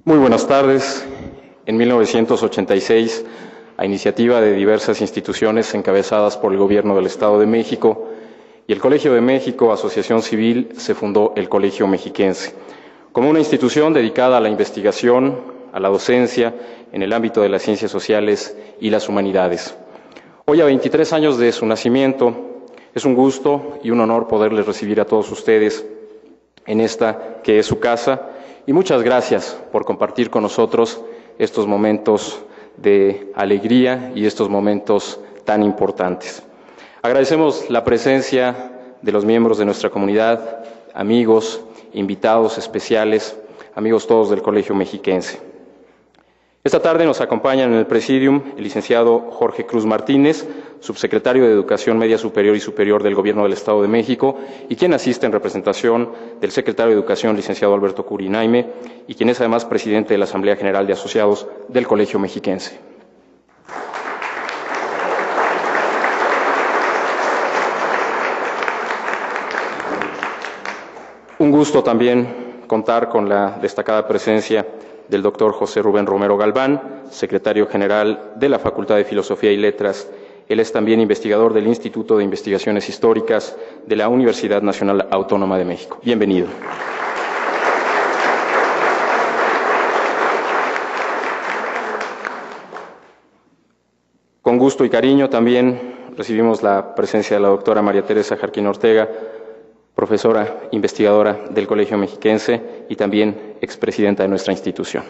Muy buenas tardes. En 1986, a iniciativa de diversas instituciones encabezadas por el Gobierno del Estado de México y el Colegio de México, Asociación Civil, se fundó el Colegio Mexiquense, como una institución dedicada a la investigación, a la docencia, en el ámbito de las ciencias sociales y las humanidades. Hoy, a 23 años de su nacimiento, es un gusto y un honor poderles recibir a todos ustedes en esta que es su casa, y muchas gracias por compartir con nosotros estos momentos de alegría y estos momentos tan importantes. Agradecemos la presencia de los miembros de nuestra comunidad, amigos, invitados especiales, amigos todos del Colegio Mexiquense. Esta tarde nos acompañan en el Presidium el licenciado Jorge Cruz Martínez, subsecretario de Educación Media Superior y Superior del Gobierno del Estado de México, y quien asiste en representación del secretario de Educación, licenciado Alberto Curinaime, y quien es además presidente de la Asamblea General de Asociados del Colegio Mexiquense. Un gusto también contar con la destacada presencia del doctor José Rubén Romero Galván, secretario general de la Facultad de Filosofía y Letras. Él es también investigador del Instituto de Investigaciones Históricas de la Universidad Nacional Autónoma de México. Bienvenido. Con gusto y cariño también recibimos la presencia de la doctora María Teresa Jarquín Ortega, profesora investigadora del Colegio Mexiquense y también expresidenta de nuestra institución.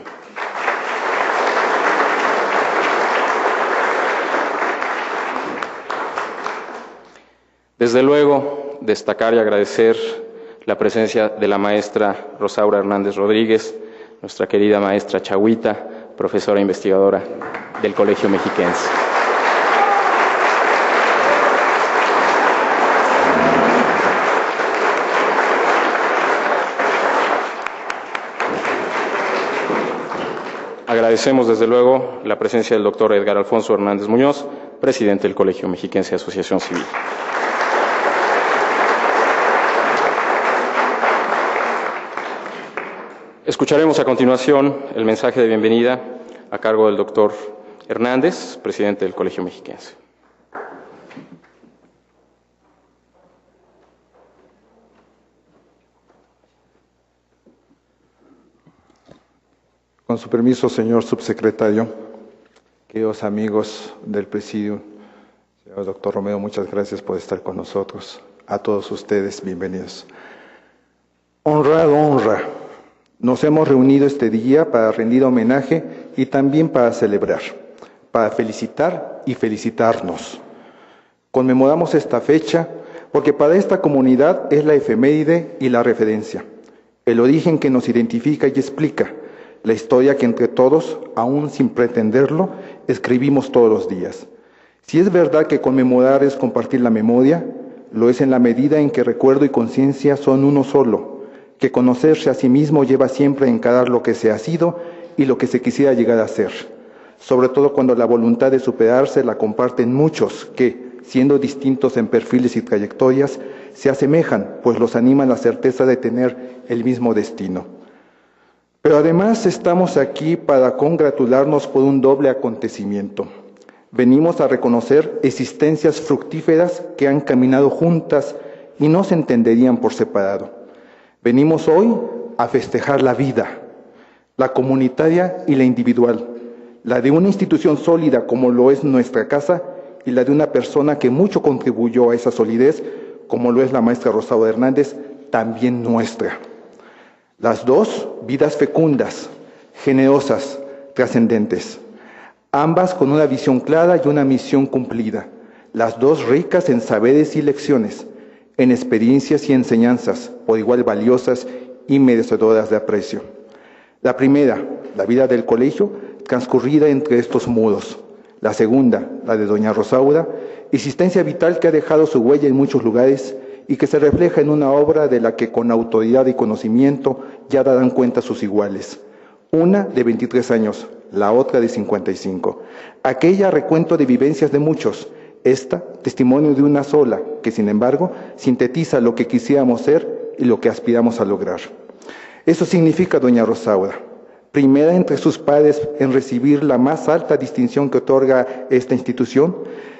Desde luego, destacar y agradecer la presencia de la maestra Rosaura Hernández Rodríguez, nuestra querida maestra Chagüita, profesora investigadora del Colegio Mexiquense. Agradecemos desde luego la presencia del doctor Edgar Alfonso Hernández Muñoz, presidente del Colegio Mexiquense Asociación Civil. Escucharemos a continuación el mensaje de bienvenida a cargo del doctor Hernández, presidente del Colegio Mexiquense. Con su permiso, señor subsecretario, queridos amigos del Presidium, señor doctor Romero, muchas gracias por estar con nosotros. A todos ustedes, bienvenidos. Honrado honra. Nos hemos reunido este día para rendir homenaje y también para celebrar, para felicitar y felicitarnos. Conmemoramos esta fecha porque para esta comunidad es la efeméride y la referencia, el origen que nos identifica y explica, la historia que entre todos, aún sin pretenderlo, escribimos todos los días. Si es verdad que conmemorar es compartir la memoria, lo es en la medida en que recuerdo y conciencia son uno solo, que conocerse a sí mismo lleva siempre a encarar lo que se ha sido y lo que se quisiera llegar a ser, sobre todo cuando la voluntad de superarse la comparten muchos que, siendo distintos en perfiles y trayectorias, se asemejan, pues los anima la certeza de tener el mismo destino. Pero además estamos aquí para congratularnos por un doble acontecimiento. Venimos a reconocer existencias fructíferas que han caminado juntas y no se entenderían por separado. Venimos hoy a festejar la vida, la comunitaria y la individual, la de una institución sólida como lo es nuestra casa y la de una persona que mucho contribuyó a esa solidez, como lo es la maestra Rosaura Hernández, también nuestra. Las dos, vidas fecundas, generosas, trascendentes, ambas con una visión clara y una misión cumplida, las dos ricas en saberes y lecciones, en experiencias y enseñanzas, por igual valiosas y merecedoras de aprecio. La primera, la vida del colegio, transcurrida entre estos muros. La segunda, la de doña Rosaura, existencia vital que ha dejado su huella en muchos lugares y que se refleja en una obra de la que con autoridad y conocimiento ya darán cuenta sus iguales. Una de 23 años, la otra de 55. Aquella recuento de vivencias de muchos, esta testimonio de una sola, que sin embargo sintetiza lo que quisiéramos ser y lo que aspiramos a lograr. Eso significa, doña Rosaura, primera entre sus pares en recibir la más alta distinción que otorga esta institución,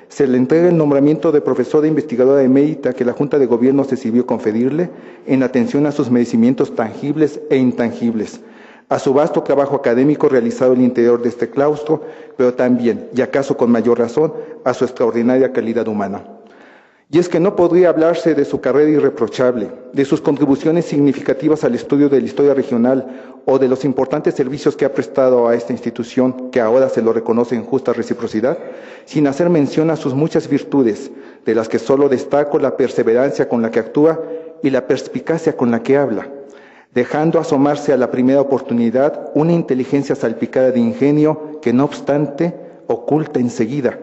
se le entrega el nombramiento de profesora investigadora emérita que la Junta de Gobierno se sirvió conferirle en atención a sus merecimientos tangibles e intangibles, a su vasto trabajo académico realizado en el interior de este claustro, pero también, y acaso con mayor razón, a su extraordinaria calidad humana. Y es que no podría hablarse de su carrera irreprochable, de sus contribuciones significativas al estudio de la historia regional o de los importantes servicios que ha prestado a esta institución, que ahora se lo reconoce en justa reciprocidad, sin hacer mención a sus muchas virtudes, de las que solo destaco la perseverancia con la que actúa y la perspicacia con la que habla, dejando asomarse a la primera oportunidad una inteligencia salpicada de ingenio que, no obstante, oculta enseguida,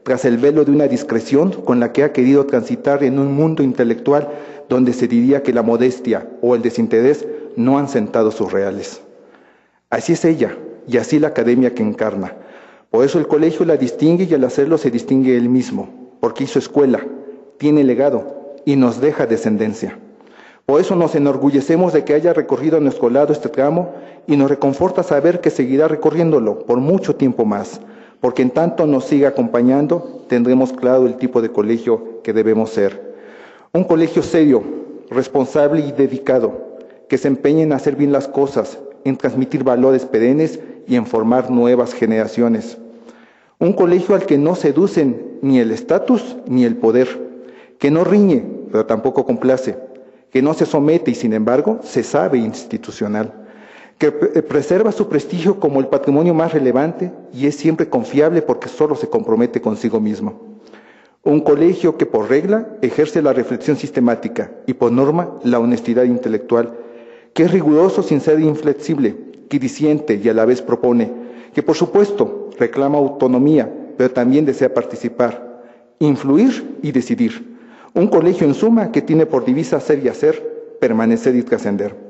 tras el velo de una discreción con la que ha querido transitar en un mundo intelectual donde se diría que la modestia o el desinterés no han sentado sus reales. Así es ella, y así la academia que encarna. Por eso el colegio la distingue y al hacerlo se distingue él mismo, porque hizo escuela, tiene legado y nos deja descendencia. Por eso nos enorgullecemos de que haya recorrido a nuestro lado este tramo y nos reconforta saber que seguirá recorriéndolo por mucho tiempo más, porque en tanto nos siga acompañando, tendremos claro el tipo de colegio que debemos ser. Un colegio serio, responsable y dedicado, que se empeñe en hacer bien las cosas, en transmitir valores perennes y en formar nuevas generaciones. Un colegio al que no seducen ni el estatus ni el poder, que no riñe, pero tampoco complace, que no se somete y sin embargo se sabe institucional, que preserva su prestigio como el patrimonio más relevante y es siempre confiable porque solo se compromete consigo mismo. Un colegio que por regla ejerce la reflexión sistemática y por norma la honestidad intelectual, que es riguroso sin ser inflexible, que disiente y a la vez propone, que por supuesto reclama autonomía, pero también desea participar, influir y decidir. Un colegio en suma que tiene por divisa ser y hacer, permanecer y trascender.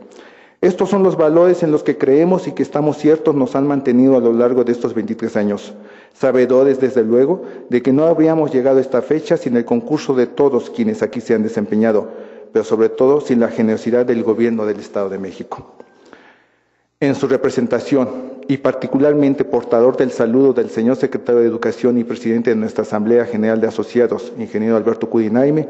Estos son los valores en los que creemos y que estamos ciertos nos han mantenido a lo largo de estos 23 años, sabedores desde luego de que no habríamos llegado a esta fecha sin el concurso de todos quienes aquí se han desempeñado, pero sobre todo sin la generosidad del Gobierno del Estado de México. En su representación y particularmente portador del saludo del señor Secretario de Educación y Presidente de nuestra Asamblea General de Asociados, ingeniero Alberto Cudinaime,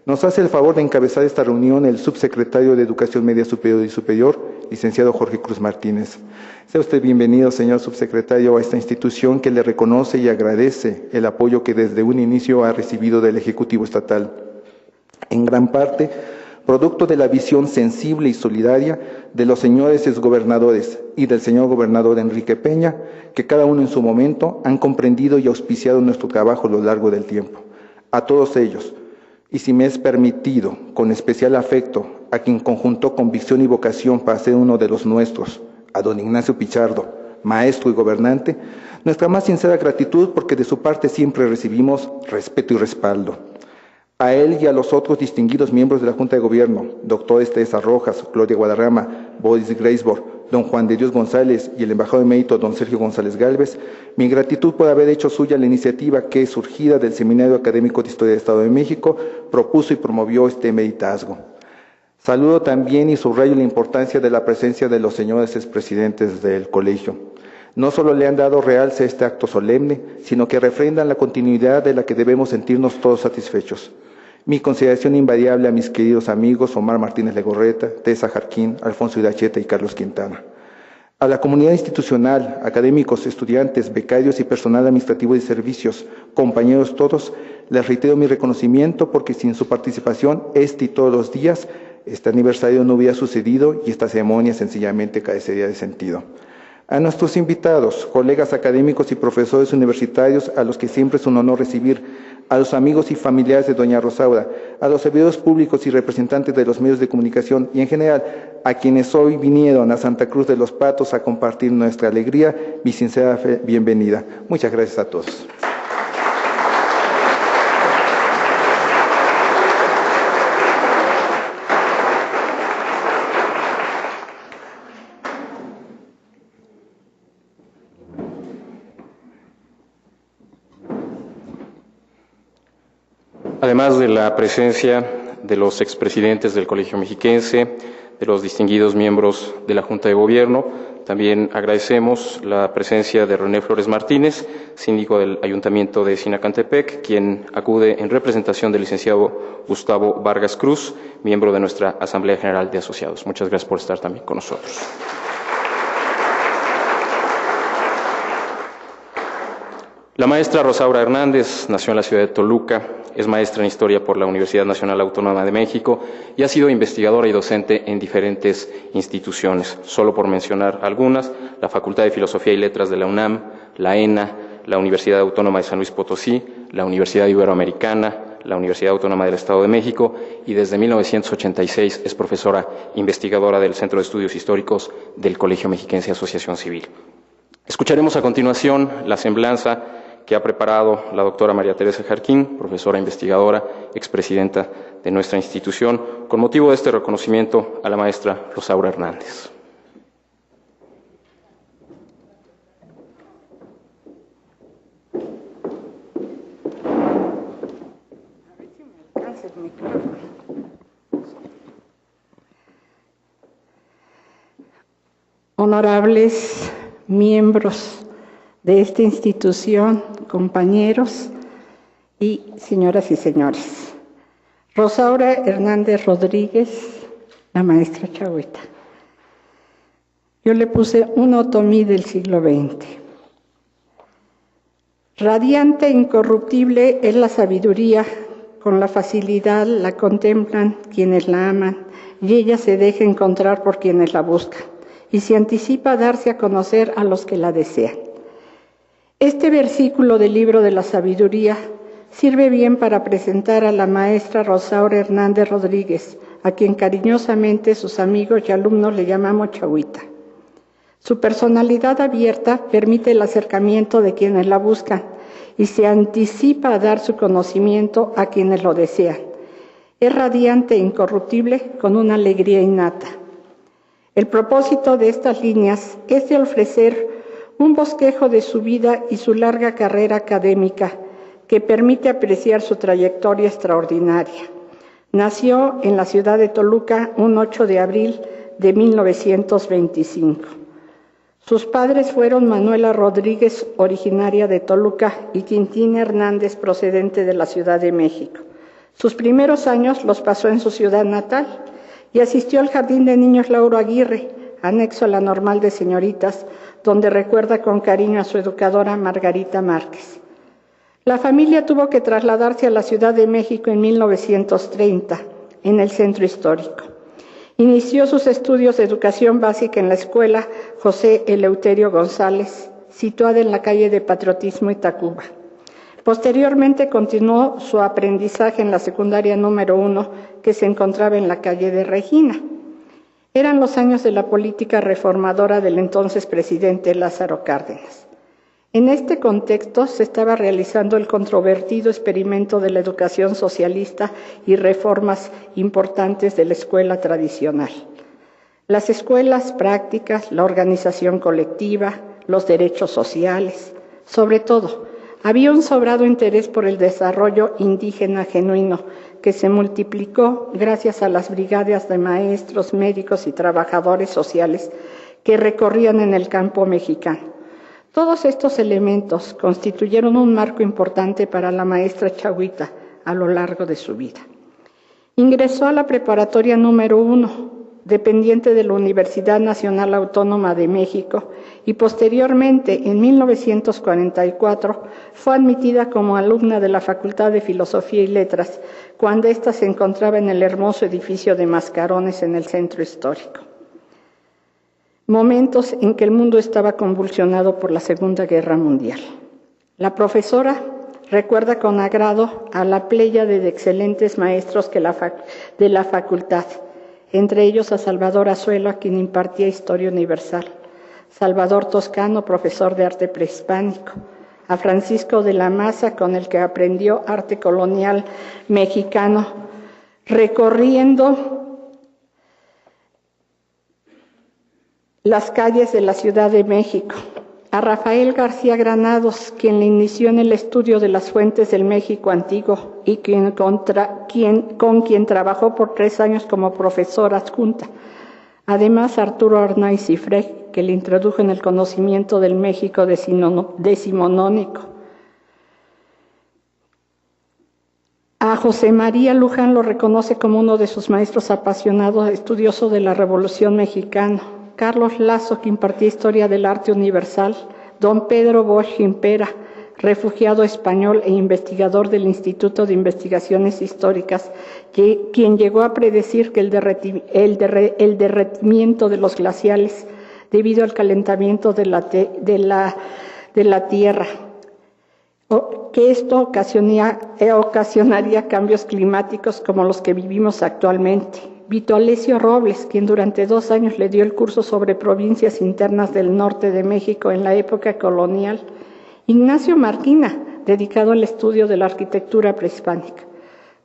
nos hace el favor de encabezar esta reunión el subsecretario de Educación Media Superior y Superior, licenciado Jorge Cruz Martínez. Sea usted bienvenido, señor subsecretario, a esta institución que le reconoce y agradece el apoyo que desde un inicio ha recibido del Ejecutivo Estatal. En gran parte, producto de la visión sensible y solidaria de los señores exgobernadores y del señor gobernador Enrique Peña, que cada uno en su momento han comprendido y auspiciado nuestro trabajo a lo largo del tiempo. A todos ellos, y si me es permitido, con especial afecto, a quien conjuntó convicción y vocación para ser uno de los nuestros, a don Ignacio Pichardo, maestro y gobernante, nuestra más sincera gratitud porque de su parte siempre recibimos respeto y respaldo. A él y a los otros distinguidos miembros de la Junta de Gobierno, doctores Teresa Rojas, Gloria Guadarrama, Boris Greisbord, don Juan de Dios González y el embajador emérito don Sergio González Gálvez, mi gratitud por haber hecho suya la iniciativa que, surgida del Seminario Académico de Historia del Estado de México, propuso y promovió este emeritazgo. Saludo también y subrayo la importancia de la presencia de los señores expresidentes del colegio. No solo le han dado realce a este acto solemne, sino que refrendan la continuidad de la que debemos sentirnos todos satisfechos. Mi consideración invariable a mis queridos amigos Omar Martínez Legorreta, Tessa Jarquín, Alfonso Iracheta y Carlos Quintana. A la comunidad institucional, académicos, estudiantes, becarios y personal administrativo de servicios, compañeros todos, les reitero mi reconocimiento porque sin su participación, este y todos los días, este aniversario no hubiera sucedido y esta ceremonia sencillamente carecería de sentido. A nuestros invitados, colegas académicos y profesores universitarios, a los que siempre es un honor recibir, a los amigos y familiares de doña Rosaura, a los servidores públicos y representantes de los medios de comunicación y en general a quienes hoy vinieron a Santa Cruz de los Patos a compartir nuestra alegría, mi sincera bienvenida. Muchas gracias a todos. Además de la presencia de los expresidentes del Colegio Mexiquense, de los distinguidos miembros de la Junta de Gobierno. También agradecemos la presencia de René Flores Martínez, síndico del Ayuntamiento de Sinacantepec, quien acude en representación del licenciado Gustavo Vargas Cruz, miembro de nuestra Asamblea General de Asociados. Muchas gracias por estar también con nosotros. La maestra Rosaura Hernández nació en la ciudad de Toluca, es maestra en Historia por la Universidad Nacional Autónoma de México y ha sido investigadora y docente en diferentes instituciones. Solo por mencionar algunas, la Facultad de Filosofía y Letras de la UNAM, la ENA, la Universidad Autónoma de San Luis Potosí, la Universidad Iberoamericana, la Universidad Autónoma del Estado de México y desde 1986 es profesora investigadora del Centro de Estudios Históricos del Colegio Mexiquense de Asociación Civil. Escucharemos a continuación la semblanza que ha preparado la doctora María Teresa Jarquín, profesora investigadora, expresidenta de nuestra institución, con motivo de este reconocimiento a la maestra Rosaura Hernández. Honorables miembros de esta institución, compañeros y señoras y señores. Rosaura Hernández Rodríguez, la maestra Chagüita. Yo le puse un otomí del siglo XX. Radiante e incorruptible es la sabiduría, con la facilidad la contemplan quienes la aman, y ella se deja encontrar por quienes la buscan, y se anticipa a darse a conocer a los que la desean. Este versículo del libro de la sabiduría sirve bien para presentar a la maestra Rosaura Hernández Rodríguez, a quien cariñosamente sus amigos y alumnos le llamamos Chagüita. Su personalidad abierta permite el acercamiento de quienes la buscan y se anticipa a dar su conocimiento a quienes lo desean. Es radiante e incorruptible con una alegría innata. El propósito de estas líneas es de ofrecer un bosquejo de su vida y su larga carrera académica que permite apreciar su trayectoria extraordinaria. Nació en la ciudad de Toluca un 8 de abril de 1925. Sus padres fueron Manuela Rodríguez, originaria de Toluca, y Quintina Hernández, procedente de la Ciudad de México. Sus primeros años los pasó en su ciudad natal y asistió al Jardín de Niños Lauro Aguirre, anexo a la Normal de Señoritas, donde recuerda con cariño a su educadora Margarita Márquez. La familia tuvo que trasladarse a la Ciudad de México en 1930, en el Centro Histórico. Inició sus estudios de educación básica en la Escuela José Eleuterio González, situada en la calle de Patriotismo y Tacuba. Posteriormente continuó su aprendizaje en la secundaria número 1, que se encontraba en la calle de Regina. Eran los años de la política reformadora del entonces presidente Lázaro Cárdenas. En este contexto se estaba realizando el controvertido experimento de la educación socialista y reformas importantes de la escuela tradicional. Las escuelas prácticas, la organización colectiva, los derechos sociales, sobre todo, había un sobrado interés por el desarrollo indígena genuino que se multiplicó gracias a las brigadas de maestros, médicos y trabajadores sociales que recorrían en el campo mexicano. Todos estos elementos constituyeron un marco importante para la maestra Chagüita a lo largo de su vida. Ingresó a la preparatoria número 1, dependiente de la Universidad Nacional Autónoma de México, y posteriormente, en 1944, fue admitida como alumna de la Facultad de Filosofía y Letras, cuando ésta se encontraba en el hermoso edificio de Mascarones en el Centro Histórico. Momentos en que el mundo estaba convulsionado por la Segunda Guerra Mundial. La profesora recuerda con agrado a la pléyade de excelentes maestros de la facultad, entre ellos a Salvador Azuelo, a quien impartía Historia Universal, Salvador Toscano, profesor de arte prehispánico, a Francisco de la Maza, con el que aprendió arte colonial mexicano, recorriendo las calles de la Ciudad de México, a Rafael García Granados, quien le inició en el estudio de las fuentes del México antiguo y con quien trabajó por 3 años como profesora adjunta, Además, Arturo Arnaiz y Frey, que le introdujo en el conocimiento del México decimonónico. A José María Luján lo reconoce como uno de sus maestros apasionados, estudioso de la Revolución Mexicana. Carlos Lazo, que impartía Historia del Arte Universal. Don Pedro Bosch Gimpera, refugiado español e investigador del Instituto de Investigaciones Históricas, quien llegó a predecir que el derretimiento de los glaciales debido al calentamiento de la Tierra, que esto ocasionaría cambios climáticos como los que vivimos actualmente. Vito Alessio Robles, quien durante 2 años le dio el curso sobre provincias internas del norte de México en la época colonial. Ignacio Marquina, dedicado al estudio de la arquitectura prehispánica.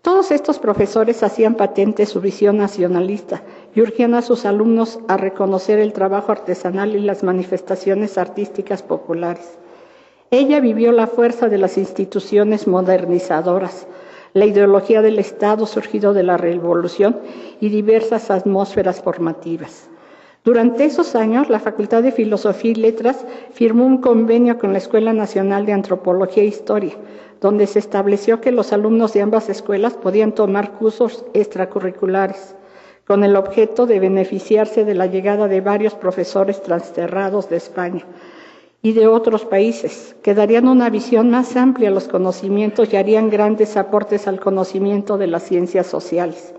Todos estos profesores hacían patente su visión nacionalista y urgían a sus alumnos a reconocer el trabajo artesanal y las manifestaciones artísticas populares. Ella vivió la fuerza de las instituciones modernizadoras, la ideología del Estado surgido de la Revolución y diversas atmósferas formativas. Durante esos años, la Facultad de Filosofía y Letras firmó un convenio con la Escuela Nacional de Antropología e Historia, donde se estableció que los alumnos de ambas escuelas podían tomar cursos extracurriculares, con el objeto de beneficiarse de la llegada de varios profesores transterrados de España y de otros países, que darían una visión más amplia a los conocimientos y harían grandes aportes al conocimiento de las ciencias sociales.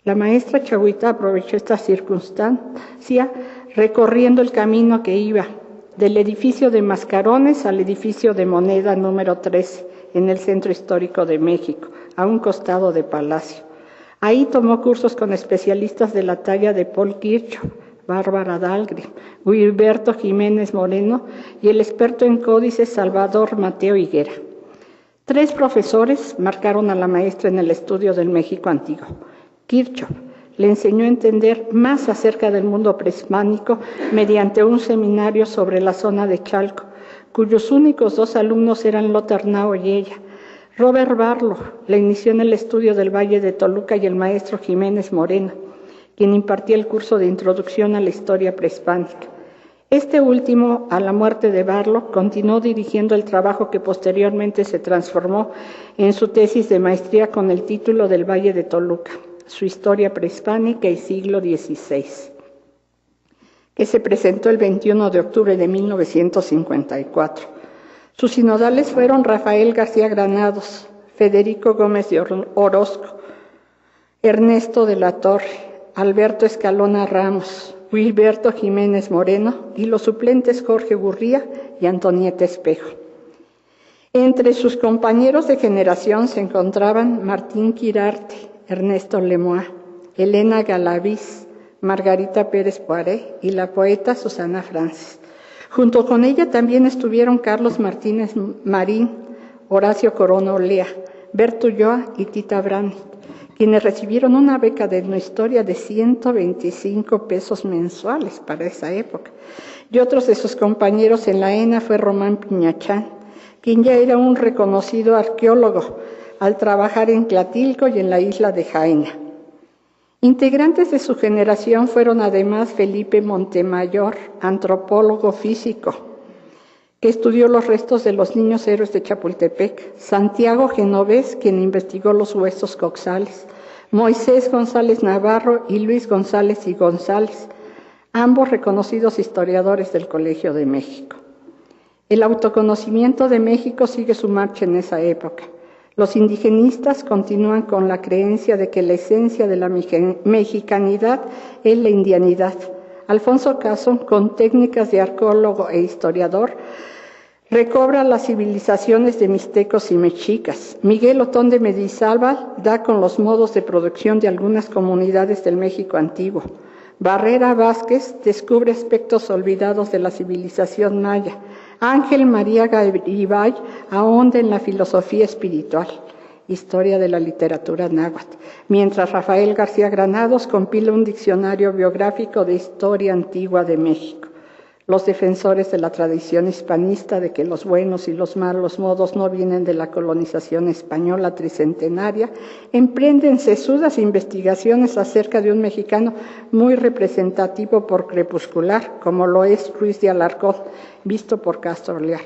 La maestra Chagüita aprovechó esta circunstancia recorriendo el camino que iba del edificio de Mascarones al edificio de Moneda número 13 en el Centro Histórico de México, a un costado de Palacio. Ahí tomó cursos con especialistas de la talla de Paul Kirchhoff, Bárbara Dahlgren, Gilberto Jiménez Moreno y el experto en códices Salvador Mateo Higuera. 3 profesores marcaron a la maestra en el estudio del México antiguo. Kirchhoff le enseñó a entender más acerca del mundo prehispánico mediante un seminario sobre la zona de Chalco, cuyos únicos 2 alumnos eran Lothar Nao y ella. Robert Barlow le inició en el estudio del Valle de Toluca y el maestro Jiménez Moreno, quien impartía el curso de Introducción a la Historia Prehispánica. Este último, a la muerte de Barlow, continuó dirigiendo el trabajo que posteriormente se transformó en su tesis de maestría con el título del Valle de Toluca, su historia prehispánica y siglo XVI, que se presentó el 21 de octubre de 1954. Sus sinodales fueron Rafael García Granados, Federico Gómez de Orozco, Ernesto de la Torre, Alberto Escalona Ramos, Gilberto Jiménez Moreno y los suplentes Jorge Gurría y Antonieta Espejo. Entre sus compañeros de generación se encontraban Martín Quirarte, Ernesto Lemois, Elena Galaviz, Margarita Pérez Poiré y la poeta Susana Francis. Junto con ella también estuvieron Carlos Martínez Marín, Horacio Corona Olea, Berto Ulloa y Tita Brani, quienes recibieron una beca de etnohistoria de 125 pesos mensuales para esa época. Y otros de sus compañeros en la ENA fue Román Piñachán, quien ya era un reconocido arqueólogo al trabajar en Tlatilco y en la isla de Jaena. Integrantes de su generación fueron además Felipe Montemayor, antropólogo físico, que estudió los restos de los niños héroes de Chapultepec, Santiago Genovés, quien investigó los huesos coxales, Moisés González Navarro y Luis González y González, ambos reconocidos historiadores del Colegio de México. El autoconocimiento de México sigue su marcha en esa época. Los indigenistas continúan con la creencia de que la esencia de la mexicanidad es la indianidad. Alfonso Caso, con técnicas de arqueólogo e historiador, recobra las civilizaciones de mixtecos y mexicas. Miguel Otón de Mendizábal da con los modos de producción de algunas comunidades del México antiguo. Barrera Vázquez descubre aspectos olvidados de la civilización maya. Ángel María Garibay ahonda en la filosofía espiritual, historia de la literatura náhuatl, mientras Rafael García Granados compila un diccionario biográfico de historia antigua de México. los defensores de la tradición hispanista de que los buenos y los malos modos no vienen de la colonización española tricentenaria, emprenden sesudas investigaciones acerca de un mexicano muy representativo por crepuscular, como lo es Ruiz de Alarcón, visto por Castro Lear.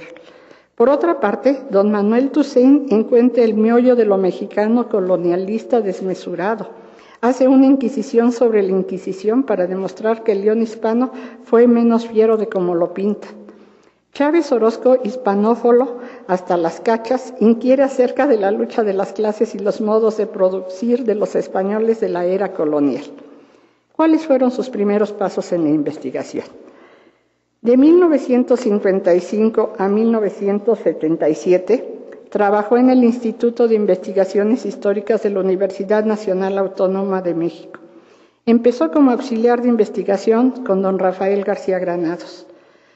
Por otra parte, don Manuel Toussaint encuentra el meollo de lo mexicano colonialista desmesurado. Hace una inquisición sobre la Inquisición para demostrar que el león hispano fue menos fiero de como lo pintan. Chávez Orozco, hispanófilo hasta las cachas, inquiere acerca de la lucha de las clases y los modos de producir de los españoles de la era colonial. ¿Cuáles fueron sus primeros pasos en la investigación? De 1955 a 1977, trabajó en el Instituto de Investigaciones Históricas de la Universidad Nacional Autónoma de México. Empezó como auxiliar de investigación con don Rafael García Granados.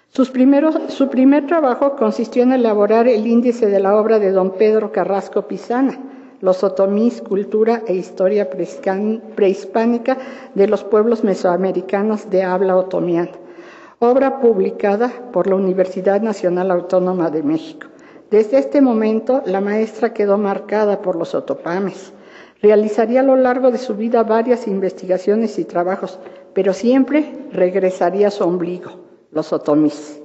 Su primer trabajo consistió en elaborar el índice de la obra de don Pedro Carrasco Pisana, Los otomís, cultura e historia prehispánica de los pueblos mesoamericanos de habla otomiana, obra publicada por la Universidad Nacional Autónoma de México. Desde este momento, la maestra quedó marcada por los otopames. Realizaría a lo largo de su vida varias investigaciones y trabajos, pero siempre regresaría a su ombligo, los otomís.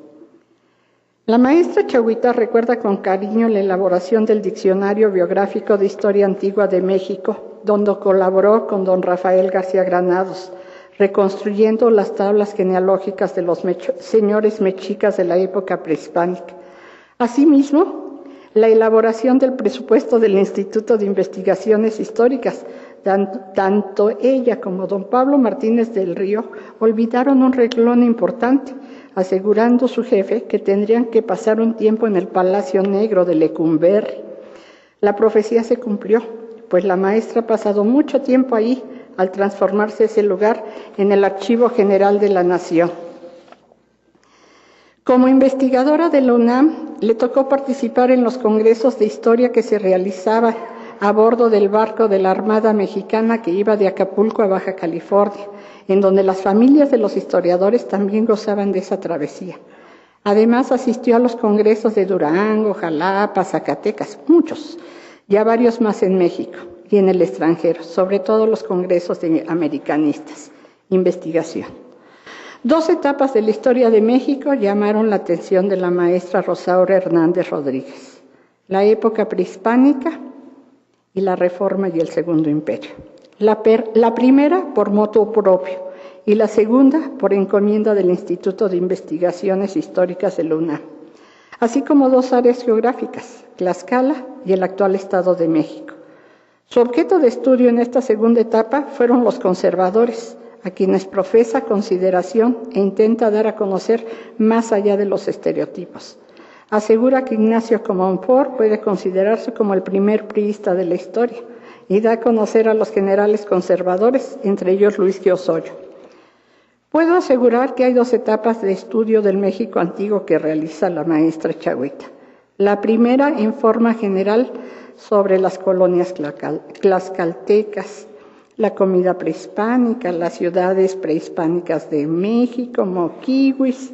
La maestra Chagüita recuerda con cariño la elaboración del Diccionario Biográfico de Historia Antigua de México, donde colaboró con don Rafael García Granados, reconstruyendo las tablas genealógicas de los señores mexicas de la época prehispánica. Asimismo, la elaboración del presupuesto del Instituto de Investigaciones Históricas. Tanto ella como don Pablo Martínez del Río olvidaron un renglón importante, asegurando su jefe que tendrían que pasar un tiempo en el Palacio Negro de Lecumberri. La profecía se cumplió, pues la maestra ha pasado mucho tiempo ahí al transformarse ese lugar en el Archivo General de la Nación. Como investigadora de la UNAM, le tocó participar en los congresos de historia que se realizaban a bordo del barco de la Armada Mexicana que iba de Acapulco a Baja California, en donde las familias de los historiadores también gozaban de esa travesía. Además, asistió a los congresos de Durango, Jalapa, Zacatecas, muchos, ya varios más en México y en el extranjero, sobre todo los congresos de americanistas. Investigación. 2 etapas de la historia de México llamaron la atención de la maestra Rosaura Hernández Rodríguez: la época prehispánica y la Reforma y el Segundo Imperio. La primera por motu propio y la segunda por encomienda del Instituto de Investigaciones Históricas de la UNAM, así como 2 áreas geográficas, Tlaxcala y el actual Estado de México. Su objeto de estudio en esta segunda etapa fueron los conservadores, a quienes profesa consideración e intenta dar a conocer más allá de los estereotipos. Asegura que Ignacio Comonfort puede considerarse como el primer priista de la historia y da a conocer a los generales conservadores, entre ellos Luis G. Osorio. Puedo asegurar que hay 2 etapas de estudio del México antiguo que realiza la maestra Chagüita. La primera, en forma general, sobre las colonias tlaxcaltecas, la comida prehispánica, las ciudades prehispánicas de México, Moquihuis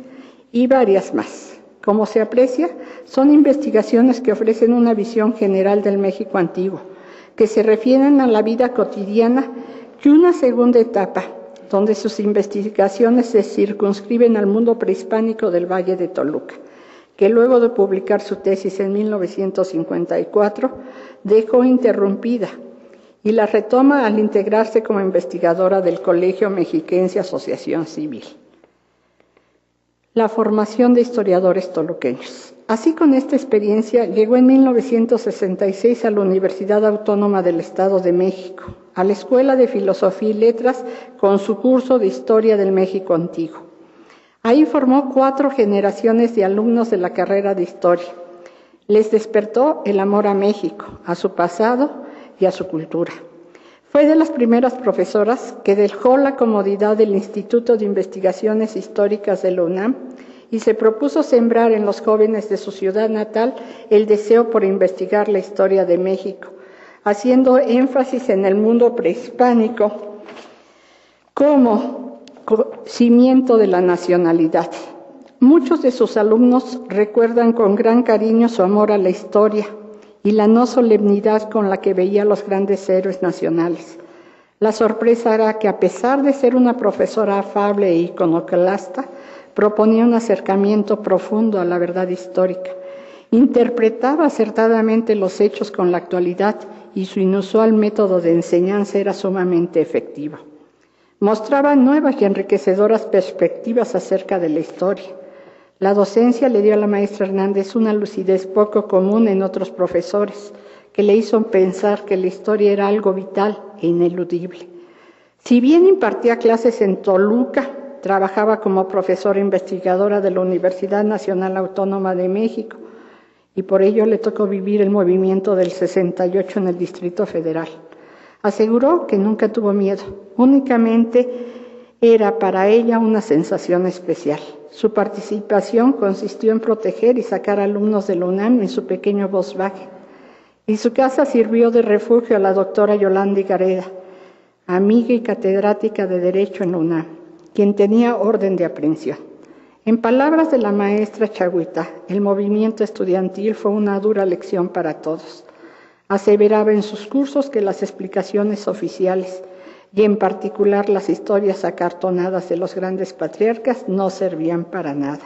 y varias más. Como se aprecia, son investigaciones que ofrecen una visión general del México antiguo, que se refieren a la vida cotidiana, y una segunda etapa, donde sus investigaciones se circunscriben al mundo prehispánico del Valle de Toluca, que luego de publicar su tesis en 1954, dejó interrumpida y la retoma al integrarse como investigadora del Colegio Mexiquense Asociación Civil. La formación de historiadores toluqueños. Así, con esta experiencia, llegó en 1966 a la Universidad Autónoma del Estado de México, a la Escuela de Filosofía y Letras, con su curso de Historia del México Antiguo. Ahí formó 4 generaciones de alumnos de la carrera de Historia. Les despertó el amor a México, a su pasado y a su cultura. Fue de las primeras profesoras que dejó la comodidad del Instituto de Investigaciones Históricas de la UNAM y se propuso sembrar en los jóvenes de su ciudad natal el deseo por investigar la historia de México, haciendo énfasis en el mundo prehispánico como cimiento de la nacionalidad. Muchos de sus alumnos recuerdan con gran cariño su amor a la historia y la no solemnidad con la que veía a los grandes héroes nacionales. La sorpresa era que, a pesar de ser una profesora afable e iconoclasta, proponía un acercamiento profundo a la verdad histórica. Interpretaba acertadamente los hechos con la actualidad y su inusual método de enseñanza era sumamente efectivo. Mostraba nuevas y enriquecedoras perspectivas acerca de la historia. La docencia le dio a la maestra Hernández una lucidez poco común en otros profesores, que le hizo pensar que la historia era algo vital e ineludible. Si bien impartía clases en Toluca, trabajaba como profesora investigadora de la Universidad Nacional Autónoma de México y por ello le tocó vivir el movimiento del 68 en el Distrito Federal. Aseguró que nunca tuvo miedo, únicamente era para ella una sensación especial. Su participación consistió en proteger y sacar alumnos de la UNAM en su pequeño Volkswagen. Y su casa sirvió de refugio a la doctora Yolanda Gareda, amiga y catedrática de Derecho en la UNAM, quien tenía orden de aprehensión. En palabras de la maestra Chagüita, el movimiento estudiantil fue una dura lección para todos. Aseveraba en sus cursos que las explicaciones oficiales, y en particular las historias acartonadas de los grandes patriarcas, no servían para nada.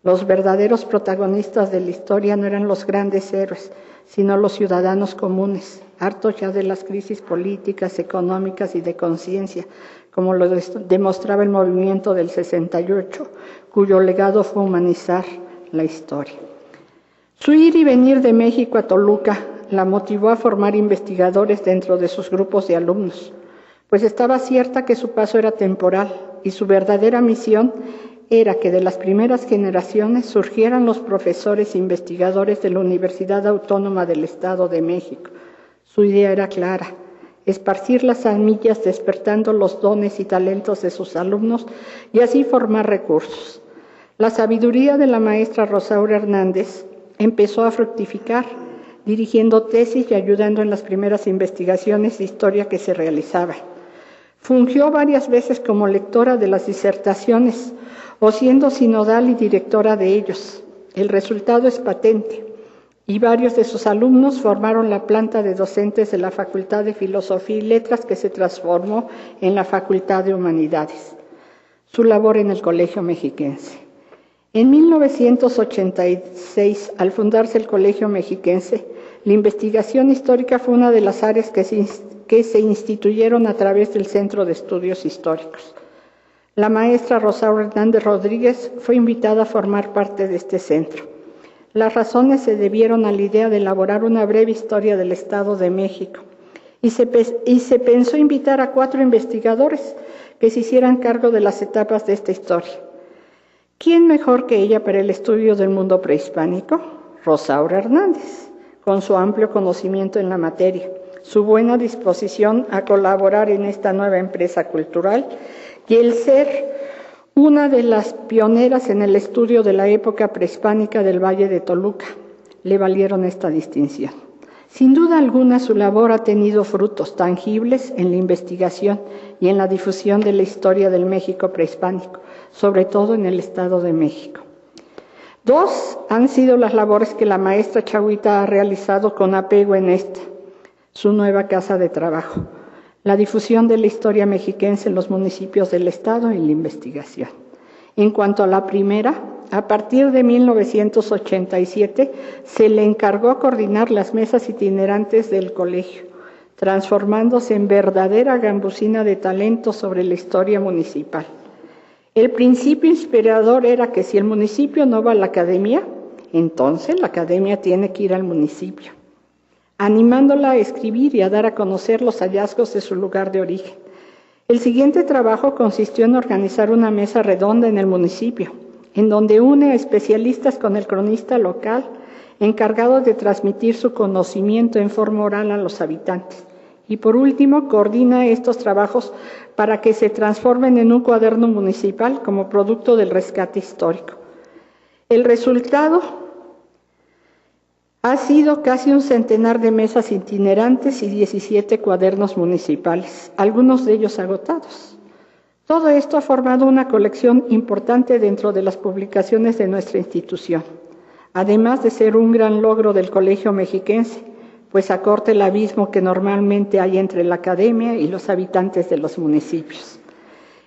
Los verdaderos protagonistas de la historia no eran los grandes héroes, sino los ciudadanos comunes, hartos ya de las crisis políticas, económicas y de conciencia, como lo demostraba el movimiento del 68, cuyo legado fue humanizar la historia. Su ir y venir de México a Toluca la motivó a formar investigadores dentro de sus grupos de alumnos, pues estaba cierta que su paso era temporal y su verdadera misión era que de las primeras generaciones surgieran los profesores e investigadores de la Universidad Autónoma del Estado de México. Su idea era clara: esparcir las semillas despertando los dones y talentos de sus alumnos y así formar recursos. La sabiduría de la maestra Rosaura Hernández empezó a fructificar, dirigiendo tesis y ayudando en las primeras investigaciones de historia que se realizaban. Fungió varias veces como lectora de las disertaciones o siendo sinodal y directora de ellos. El resultado es patente y varios de sus alumnos formaron la planta de docentes de la Facultad de Filosofía y Letras, que se transformó en la Facultad de Humanidades. Su labor en el Colegio Mexiquense. En 1986, al fundarse el Colegio Mexiquense, la investigación histórica fue una de las áreas que se instituyeron a través del Centro de Estudios Históricos. La maestra Rosaura Hernández Rodríguez fue invitada a formar parte de este centro. Las razones se debieron a la idea de elaborar una breve historia del Estado de México y se pensó invitar a 4 investigadores que se hicieran cargo de las etapas de esta historia. ¿Quién mejor que ella para el estudio del mundo prehispánico? Rosaura Hernández, con su amplio conocimiento en la materia, su buena disposición a colaborar en esta nueva empresa cultural y el ser una de las pioneras en el estudio de la época prehispánica del Valle de Toluca, le valieron esta distinción. Sin duda alguna, su labor ha tenido frutos tangibles en la investigación y en la difusión de la historia del México prehispánico, sobre todo en el Estado de México. 2 han sido las labores que la maestra Chagüita ha realizado con apego en esta, su nueva casa de trabajo: la difusión de la historia mexiquense en los municipios del Estado y la investigación. En cuanto a la primera, a partir de 1987 se le encargó coordinar las mesas itinerantes del colegio, transformándose en verdadera gambusina de talento sobre la historia municipal. El principio inspirador era que si el municipio no va a la academia, entonces la academia tiene que ir al municipio, animándola a escribir y a dar a conocer los hallazgos de su lugar de origen. El siguiente trabajo consistió en organizar una mesa redonda en el municipio, en donde une a especialistas con el cronista local, encargado de transmitir su conocimiento en forma oral a los habitantes. Y por último, coordina estos trabajos para que se transformen en un cuaderno municipal como producto del rescate histórico. El resultado ha sido casi un centenar de mesas itinerantes y 17 cuadernos municipales, algunos de ellos agotados. Todo esto ha formado una colección importante dentro de las publicaciones de nuestra institución, además de ser un gran logro del Colegio Mexiquense, pues acorta el abismo que normalmente hay entre la academia y los habitantes de los municipios.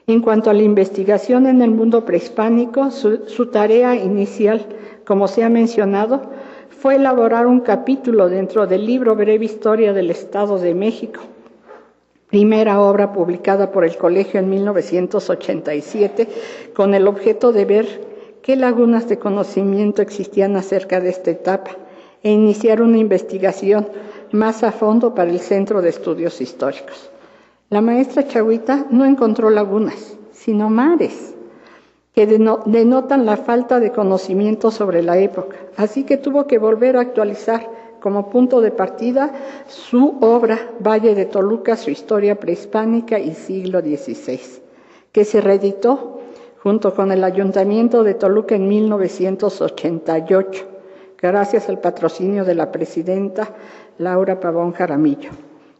En cuanto a la investigación en el mundo prehispánico, su tarea inicial, como se ha mencionado, fue elaborar un capítulo dentro del libro Breve Historia del Estado de México, primera obra publicada por el Colegio en 1987, con el objeto de ver qué lagunas de conocimiento existían acerca de esta etapa e iniciar una investigación más a fondo para el Centro de Estudios Históricos. La maestra Chagüita no encontró lagunas, sino mares, que denotan la falta de conocimiento sobre la época. Así que tuvo que volver a actualizar como punto de partida su obra Valle de Toluca, su historia prehispánica y siglo XVI, que se reeditó junto con el Ayuntamiento de Toluca en 1988, gracias al patrocinio de la presidenta Laura Pavón Jaramillo,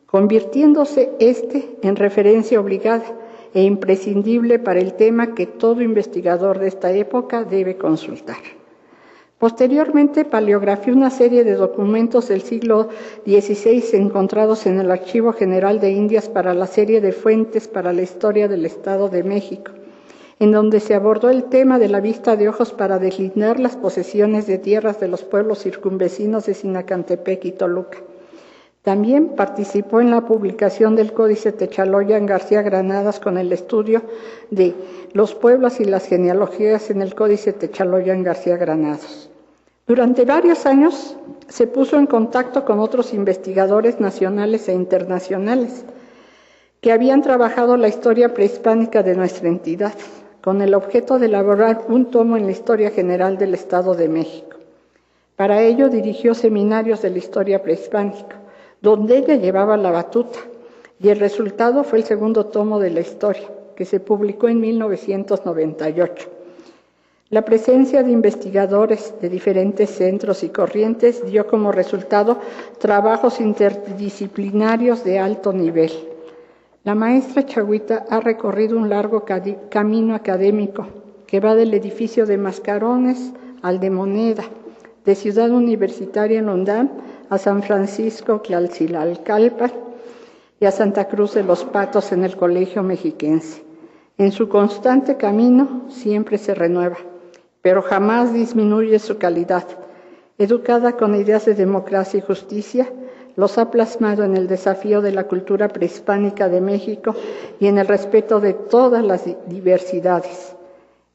convirtiéndose en referencia obligada e imprescindible para el tema que todo investigador de esta época debe consultar. Posteriormente, paleografió una serie de documentos del siglo XVI encontrados en el Archivo General de Indias para la serie de fuentes para la historia del Estado de México, en donde se abordó el tema de la vista de ojos para deslindar las posesiones de tierras de los pueblos circunvecinos de Sinacantepec y Toluca. También participó en la publicación del Códice Techaloyan García Granadas con el estudio de los pueblos y las genealogías en el Códice Techaloyan García Granados. Durante varios años se puso en contacto con otros investigadores nacionales e internacionales que habían trabajado la historia prehispánica de nuestra entidad, con el objeto de elaborar un tomo en la historia general del Estado de México. Para ello dirigió seminarios de la historia prehispánica, donde ella llevaba la batuta, y el resultado fue el segundo tomo de la historia, que se publicó en 1998. La presencia de investigadores de diferentes centros y corrientes dio como resultado trabajos interdisciplinarios de alto nivel. La maestra Chagüita ha recorrido un largo camino académico que va del edificio de Mascarones al de Moneda, de Ciudad Universitaria en UNAM a San Francisco Tlalcilalcalpan y a Santa Cruz de los Patos en el Colegio Mexiquense. En su constante camino siempre se renueva, pero jamás disminuye su calidad. Educada con ideas de democracia y justicia, los ha plasmado en el desafío de la cultura prehispánica de México y en el respeto de todas las diversidades.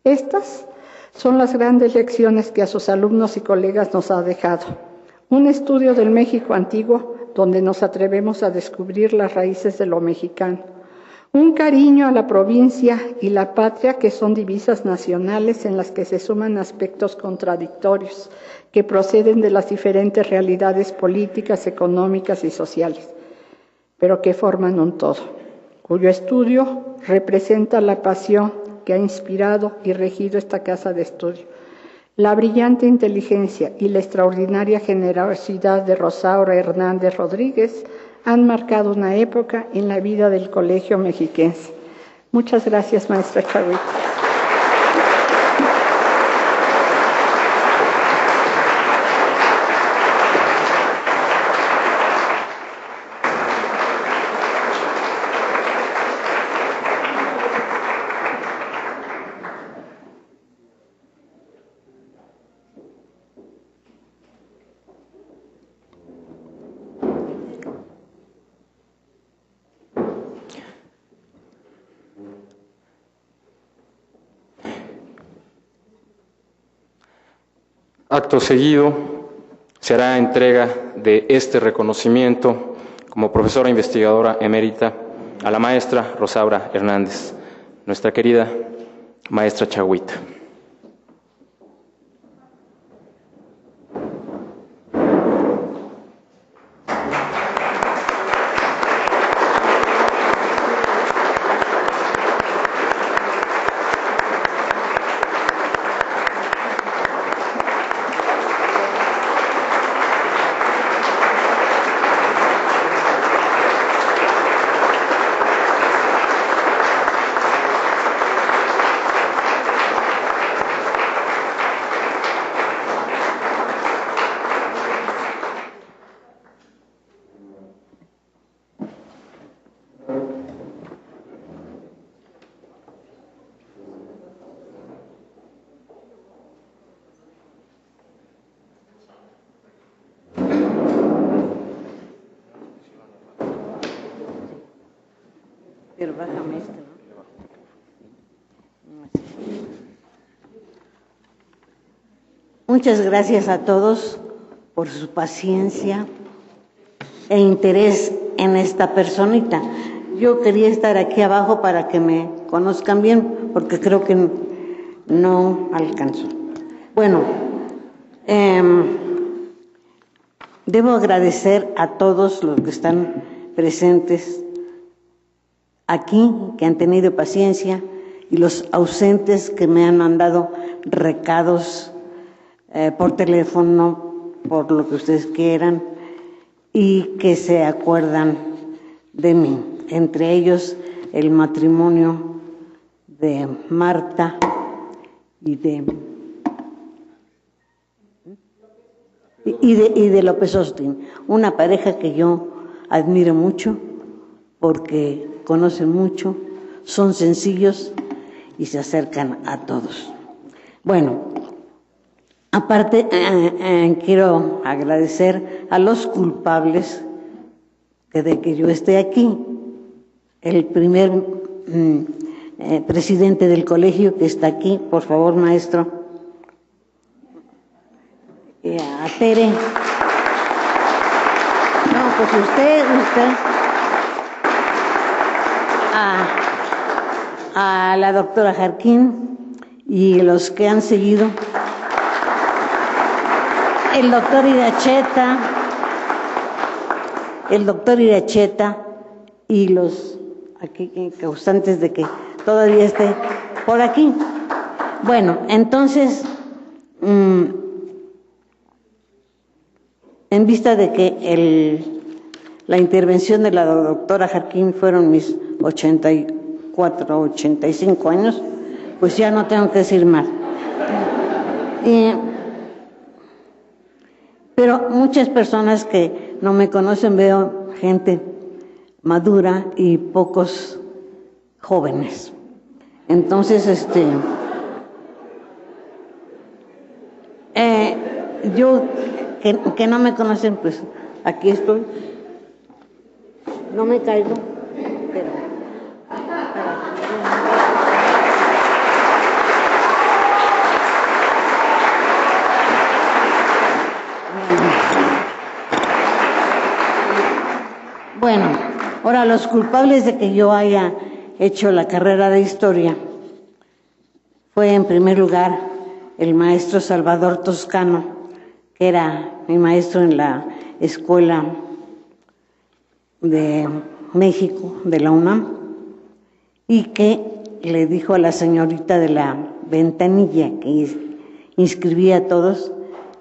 Estas son las grandes lecciones que a sus alumnos y colegas nos ha dejado. Un estudio del México antiguo donde nos atrevemos a descubrir las raíces de lo mexicano. Un cariño a la provincia y la patria que son divisas nacionales en las que se suman aspectos contradictorios que proceden de las diferentes realidades políticas, económicas y sociales, pero que forman un todo, cuyo estudio representa la pasión que ha inspirado y regido esta casa de estudio. La brillante inteligencia y la extraordinaria generosidad de Rosaura Hernández Rodríguez han marcado una época en la vida del Colegio Mexiquense. Muchas gracias, maestra Chagüita. Acto seguido, se hará entrega de este reconocimiento como profesora investigadora emérita a la maestra Rosaura Hernández, nuestra querida maestra Chagüita. bájame este, ¿no? Muchas gracias a todos por su paciencia e interés en esta personita. Yo quería estar aquí abajo para que me conozcan bien, porque creo que no alcanzo. Bueno, debo agradecer a todos los que están presentes aquí, que han tenido paciencia, y los ausentes que me han mandado recados por teléfono, por lo que ustedes quieran, y que se acuerdan de mí. Entre ellos, el matrimonio de Marta y de López Austin, una pareja que yo admiro mucho porque conocen mucho, son sencillos y se acercan a todos. Bueno, aparte quiero agradecer a los culpables de que yo esté aquí. El primer presidente del colegio que está aquí, por favor, maestro. A Tere. No, pues usted. A la doctora Jarquín y los que han seguido. El doctor Iracheta y los aquí causantes de que todavía esté por aquí. Bueno, entonces, en vista de que la intervención de la doctora Jarquín fueron mis 84, 85 años, pues ya no tengo que decir más. Pero muchas personas que no me conocen, veo gente madura y pocos jóvenes. Entonces, yo, que no me conocen, pues aquí estoy. No me caigo, pero... Bueno, ahora los culpables de que yo haya hecho la carrera de historia fue en primer lugar el maestro Salvador Toscano, que era mi maestro en la Escuela de México, de la UNAM, y que le dijo a la señorita de la ventanilla que inscribía a todos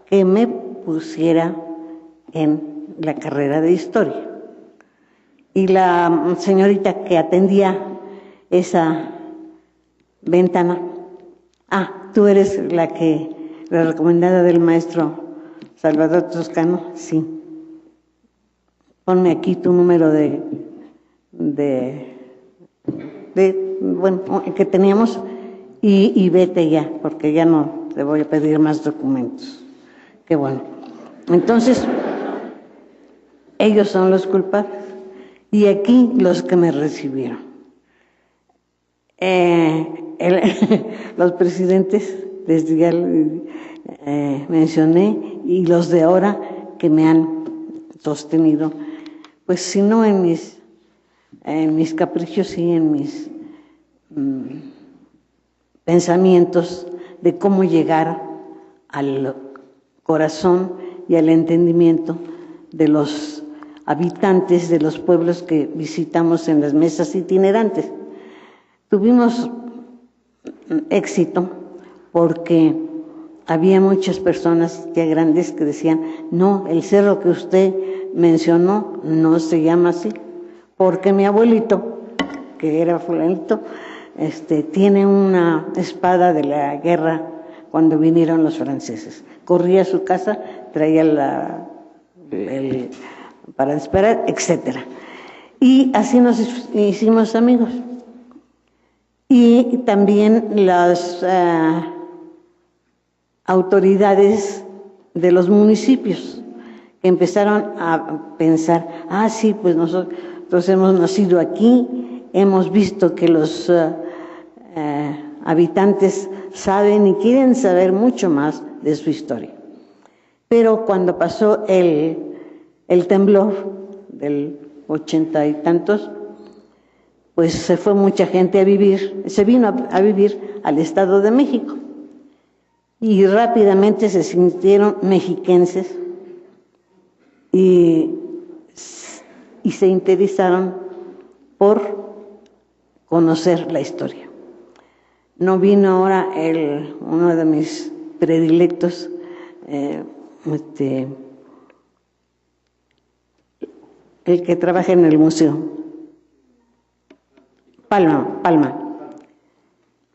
que me pusiera en la carrera de historia. Y la señorita que atendía esa ventana, tú eres la recomendada del maestro Salvador Toscano, sí. Ponme aquí tu número bueno, que teníamos y vete ya, porque ya no te voy a pedir más documentos. Qué bueno. Entonces, ellos son los culpables. Y aquí los que me recibieron. Los presidentes, desde ya mencioné, y los de ahora que me han sostenido, pues si no en mis caprichos, sí en mis pensamientos de cómo llegar al corazón y al entendimiento de los habitantes de los pueblos que visitamos en las mesas itinerantes. Tuvimos éxito porque había muchas personas ya grandes que decían, no, el cerro que usted mencionó no se llama así, porque mi abuelito, que era fulanito, tiene una espada de la guerra cuando vinieron los franceses. Corría a su casa, traía para esperar, etcétera. Y así nos hicimos amigos. Y también las autoridades de los municipios que empezaron a pensar, sí, pues nosotros hemos nacido aquí hemos visto que los habitantes saben y quieren saber mucho más de su historia. Pero cuando pasó el temblor del 80 y tantos, pues se fue mucha gente a vivir, se vino a vivir al Estado de México y rápidamente se sintieron mexiquenses y se interesaron por conocer la historia. No vino ahora uno de mis predilectos, el que trabaja en el museo, Palma,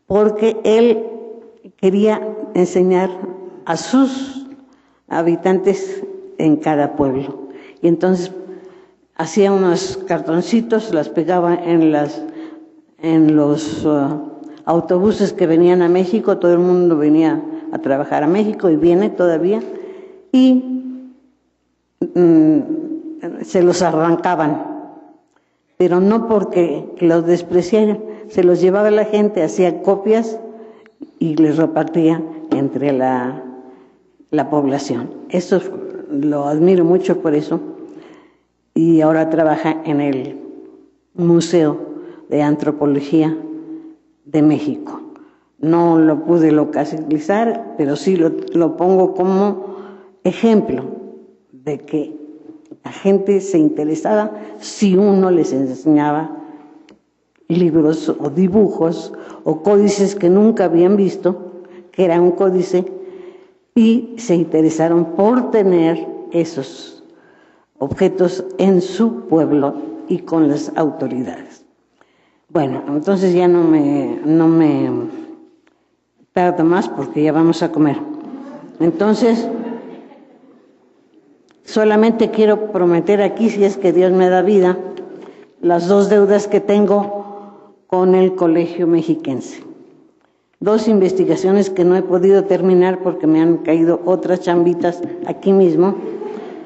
porque él quería enseñar a sus habitantes en cada pueblo. Y entonces hacía unos cartoncitos, las pegaba en los autobuses que venían a México, todo el mundo venía a trabajar a México y viene todavía, y se los arrancaban, pero no porque los despreciaran, se los llevaba la gente, hacía copias y les repartía entre la población. Eso lo admiro mucho por eso, y ahora trabaja en el Museo de Antropología de México. No lo pude localizar, pero sí lo pongo como ejemplo de que la gente se interesaba si uno les enseñaba libros o dibujos o códices que nunca habían visto, que era un códice, y se interesaron por tener esos objetos en su pueblo y con las autoridades. Bueno, entonces ya no me tardo más porque ya vamos a comer. Entonces, solamente quiero prometer aquí, si es que Dios me da vida, las 2 deudas que tengo con el Colegio Mexiquense. 2 investigaciones que no he podido terminar porque me han caído otras chambitas aquí mismo.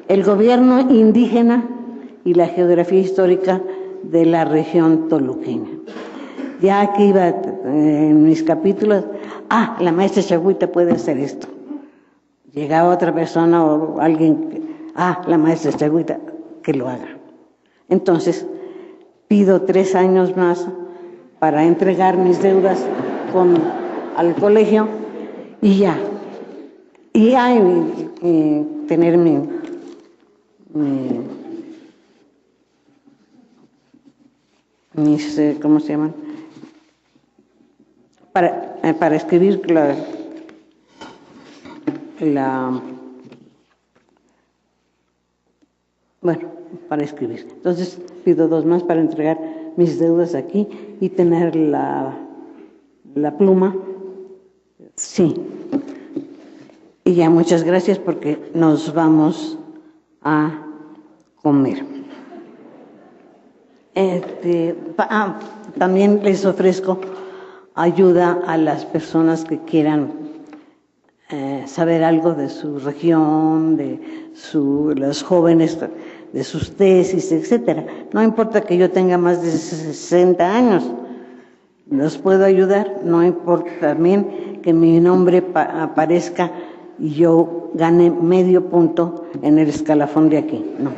El gobierno indígena y la geografía histórica de la región toluqueña. Ya aquí iba en mis capítulos, la maestra Chagüita puede hacer esto. Llegaba otra persona o alguien, la maestra Chagüita, que lo haga. Entonces, pido 3 años más para entregar mis deudas al colegio y ya. Y tener mis, ¿cómo se llaman? Para escribir para escribir. Entonces pido 2 más para entregar mis deudas aquí y tener la pluma. Sí. Y ya, muchas gracias porque nos vamos a comer. También les ofrezco ayuda a las personas que quieran saber algo de su región, los jóvenes, de sus tesis, etcétera. No importa que yo tenga más de 60 años, los puedo ayudar. No importa también que mi nombre aparezca y yo gane medio punto en el escalafón de aquí. No.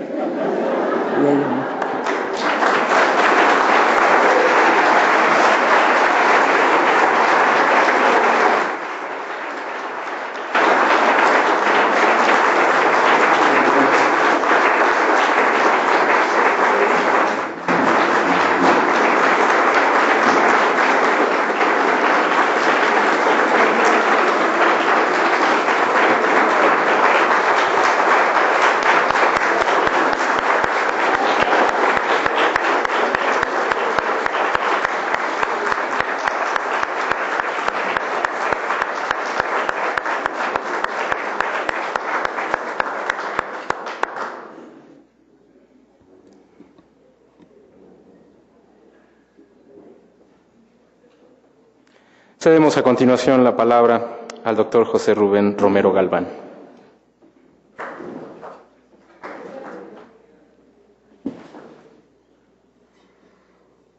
Cedemos a continuación la palabra al doctor José Rubén Romero Galván.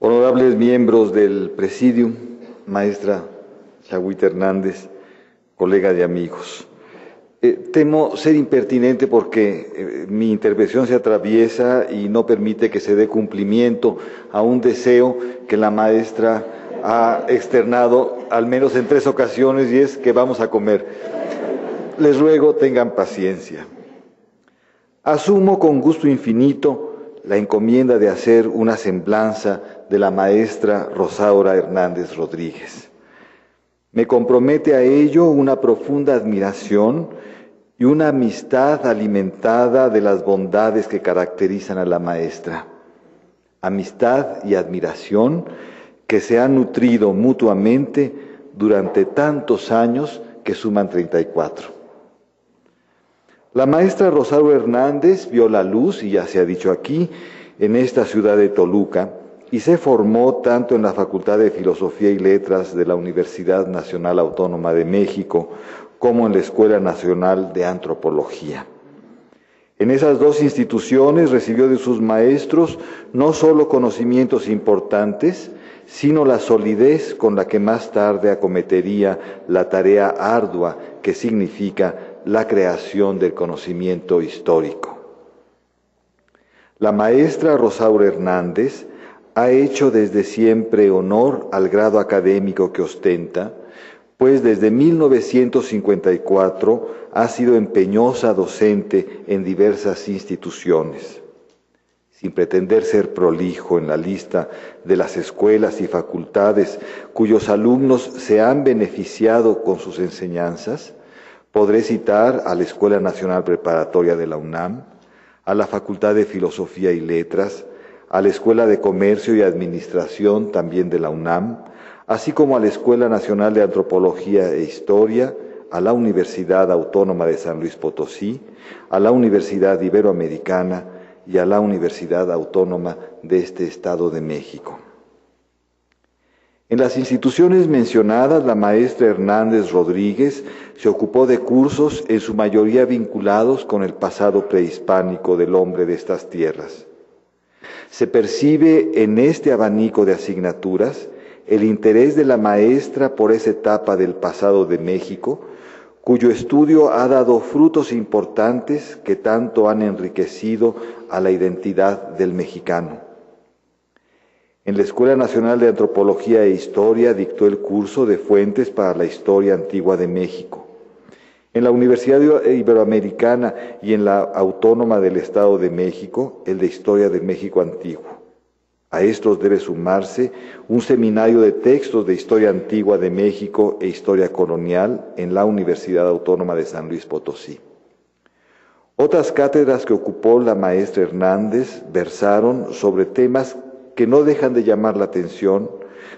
Honorable honorables miembros del Presidium, maestra Chagüita Hernández, colega de amigos. Temo ser impertinente porque mi intervención se atraviesa y no permite que se dé cumplimiento a un deseo que la maestra ha externado al menos en 3 ocasiones, y es que vamos a comer. Les ruego tengan paciencia. Asumo con gusto infinito la encomienda de hacer una semblanza de la maestra Rosaura Hernández Rodríguez. Me compromete a ello una profunda admiración y una amistad alimentada de las bondades que caracterizan a la maestra. Amistad y admiración que se han nutrido mutuamente durante tantos años que suman 34. La maestra Rosaura Hernández vio la luz, y ya se ha dicho aquí, en esta ciudad de Toluca, y se formó tanto en la Facultad de Filosofía y Letras de la Universidad Nacional Autónoma de México como en la Escuela Nacional de Antropología. En esas 2 instituciones recibió de sus maestros no solo conocimientos importantes, sino la solidez con la que más tarde acometería la tarea ardua que significa la creación del conocimiento histórico. La maestra Rosaura Hernández ha hecho desde siempre honor al grado académico que ostenta, pues desde 1954 ha sido empeñosa docente en diversas instituciones. Sin pretender ser prolijo en la lista de las escuelas y facultades cuyos alumnos se han beneficiado con sus enseñanzas, podré citar a la Escuela Nacional Preparatoria de la UNAM, a la Facultad de Filosofía y Letras, a la Escuela de Comercio y Administración también de la UNAM, así como a la Escuela Nacional de Antropología e Historia, a la Universidad Autónoma de San Luis Potosí, a la Universidad Iberoamericana y a la Universidad Autónoma de este Estado de México. En las instituciones mencionadas, la maestra Hernández Rodríguez se ocupó de cursos en su mayoría vinculados con el pasado prehispánico del hombre de estas tierras. Se percibe en este abanico de asignaturas el interés de la maestra por esa etapa del pasado de México, cuyo estudio ha dado frutos importantes que tanto han enriquecido a la identidad del mexicano. En la Escuela Nacional de Antropología e Historia dictó el curso de Fuentes para la Historia Antigua de México. En la Universidad Iberoamericana y en la Autónoma del Estado de México, el de Historia de México Antiguo. A estos debe sumarse un seminario de textos de Historia Antigua de México e Historia Colonial en la Universidad Autónoma de San Luis Potosí. Otras cátedras que ocupó la maestra Hernández versaron sobre temas que no dejan de llamar la atención.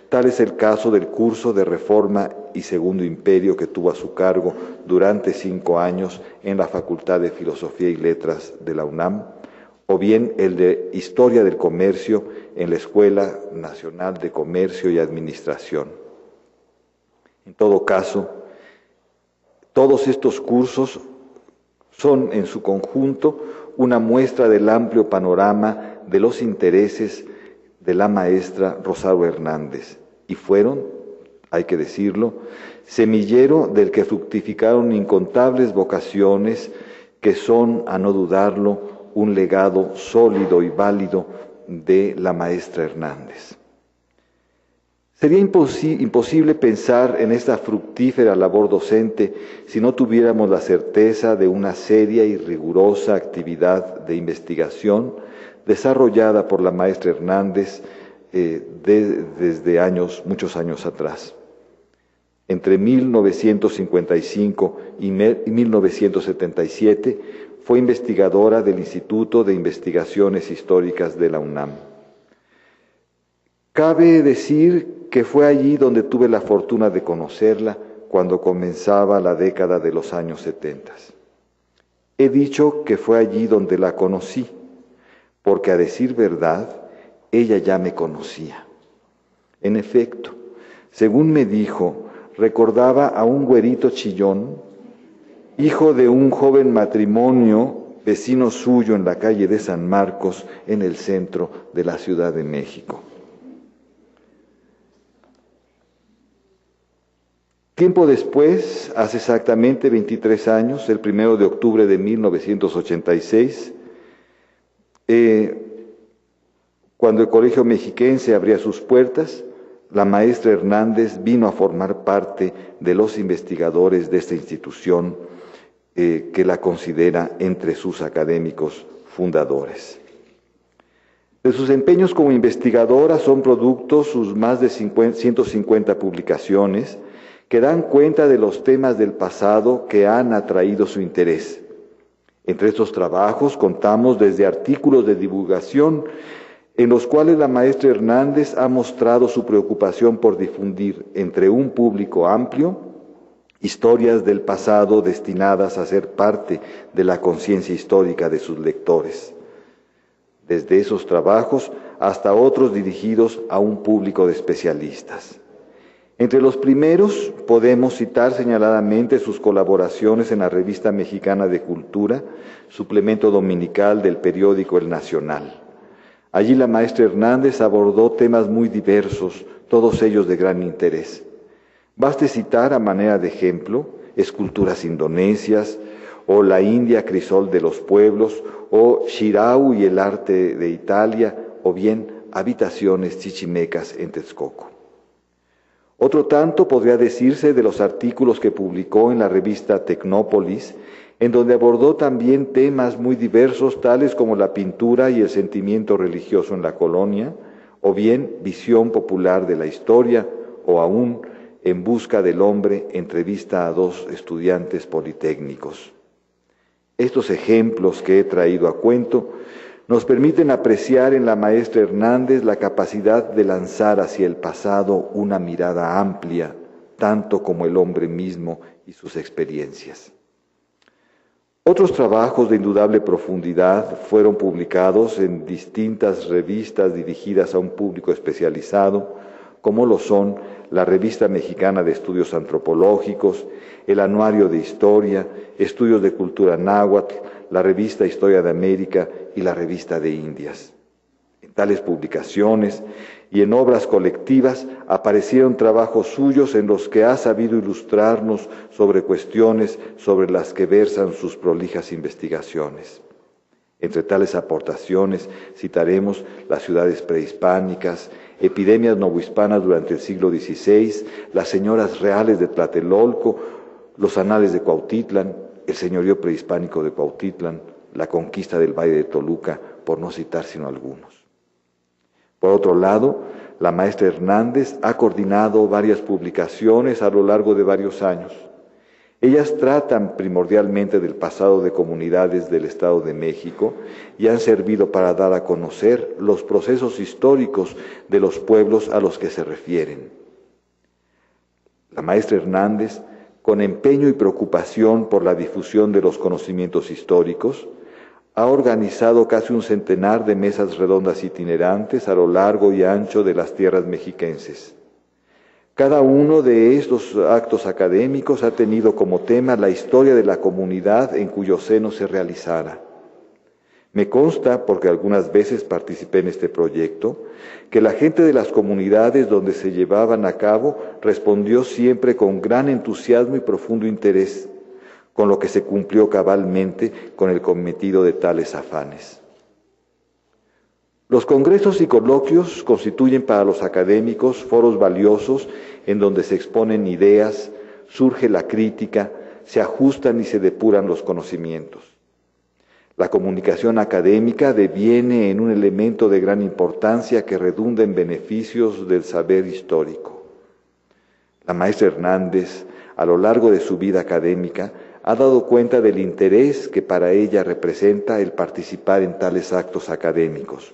Tal es el caso del curso de Reforma y Segundo Imperio que tuvo a su cargo durante 5 años en la Facultad de Filosofía y Letras de la UNAM, o bien el de Historia del Comercio en la Escuela Nacional de Comercio y Administración. En todo caso, todos estos cursos son en su conjunto una muestra del amplio panorama de los intereses de la maestra Rosaura Hernández, y fueron, hay que decirlo, semillero del que fructificaron incontables vocaciones que son, a no dudarlo, un legado sólido y válido de la maestra Hernández. Sería imposible pensar en esta fructífera labor docente si no tuviéramos la certeza de una seria y rigurosa actividad de investigación desarrollada por la maestra Hernández desde muchos años atrás. Entre 1955 y 1977 fue investigadora del Instituto de Investigaciones Históricas de la UNAM. Cabe decir que fue allí donde tuve la fortuna de conocerla cuando comenzaba la década de los años 70. He dicho que fue allí donde la conocí, porque a decir verdad, ella ya me conocía. En efecto, según me dijo, recordaba a un güerito chillón, hijo de un joven matrimonio, vecino suyo en la calle de San Marcos, en el centro de la Ciudad de México. Tiempo después, hace exactamente 23 años, el 1 de octubre de 1986, cuando el Colegio Mexiquense abría sus puertas, la maestra Hernández vino a formar parte de los investigadores de esta institución que la considera entre sus académicos fundadores. De sus empeños como investigadora son productos sus más de 150 publicaciones que dan cuenta de los temas del pasado que han atraído su interés. Entre estos trabajos contamos desde artículos de divulgación en los cuales la maestra Hernández ha mostrado su preocupación por difundir entre un público amplio historias del pasado destinadas a ser parte de la conciencia histórica de sus lectores. Desde esos trabajos hasta otros dirigidos a un público de especialistas. Entre los primeros podemos citar señaladamente sus colaboraciones en la Revista Mexicana de Cultura, suplemento dominical del periódico El Nacional. Allí la maestra Hernández abordó temas muy diversos, todos ellos de gran interés. Baste citar a manera de ejemplo esculturas indonesias, o la India crisol de los pueblos, o Shirau y el arte de Italia, o bien habitaciones chichimecas en Texcoco. Otro tanto podría decirse de los artículos que publicó en la revista Tecnópolis, en donde abordó también temas muy diversos, tales como la pintura y el sentimiento religioso en la colonia, o bien visión popular de la historia, o aún En busca del hombre, entrevista a 2 estudiantes politécnicos. Estos ejemplos que he traído a cuento nos permiten apreciar en la maestra Hernández la capacidad de lanzar hacia el pasado una mirada amplia, tanto como el hombre mismo y sus experiencias. Otros trabajos de indudable profundidad fueron publicados en distintas revistas dirigidas a un público especializado, como lo son la Revista Mexicana de Estudios Antropológicos, el Anuario de Historia, Estudios de Cultura Náhuatl, la Revista Historia de América y la Revista de Indias. En tales publicaciones y en obras colectivas aparecieron trabajos suyos en los que ha sabido ilustrarnos sobre cuestiones sobre las que versan sus prolijas investigaciones. Entre tales aportaciones citaremos las ciudades prehispánicas, epidemias novohispanas durante el siglo XVI, las señoras reales de Tlatelolco, los anales de Cuautitlán, el señorío prehispánico de Cuautitlán, la conquista del Valle de Toluca, por no citar sino algunos. Por otro lado, la maestra Hernández ha coordinado varias publicaciones a lo largo de varios años. Ellas tratan primordialmente del pasado de comunidades del Estado de México y han servido para dar a conocer los procesos históricos de los pueblos a los que se refieren. La maestra Hernández, con empeño y preocupación por la difusión de los conocimientos históricos, ha organizado casi un centenar de mesas redondas itinerantes a lo largo y ancho de las tierras mexiquenses. Cada uno de estos actos académicos ha tenido como tema la historia de la comunidad en cuyo seno se realizara. Me consta, porque algunas veces participé en este proyecto, que la gente de las comunidades donde se llevaban a cabo respondió siempre con gran entusiasmo y profundo interés, con lo que se cumplió cabalmente con el cometido de tales afanes. Los congresos y coloquios constituyen para los académicos foros valiosos en donde se exponen ideas, surge la crítica, se ajustan y se depuran los conocimientos. La comunicación académica deviene en un elemento de gran importancia que redunda en beneficios del saber histórico. La maestra Hernández, a lo largo de su vida académica, ha dado cuenta del interés que para ella representa el participar en tales actos académicos.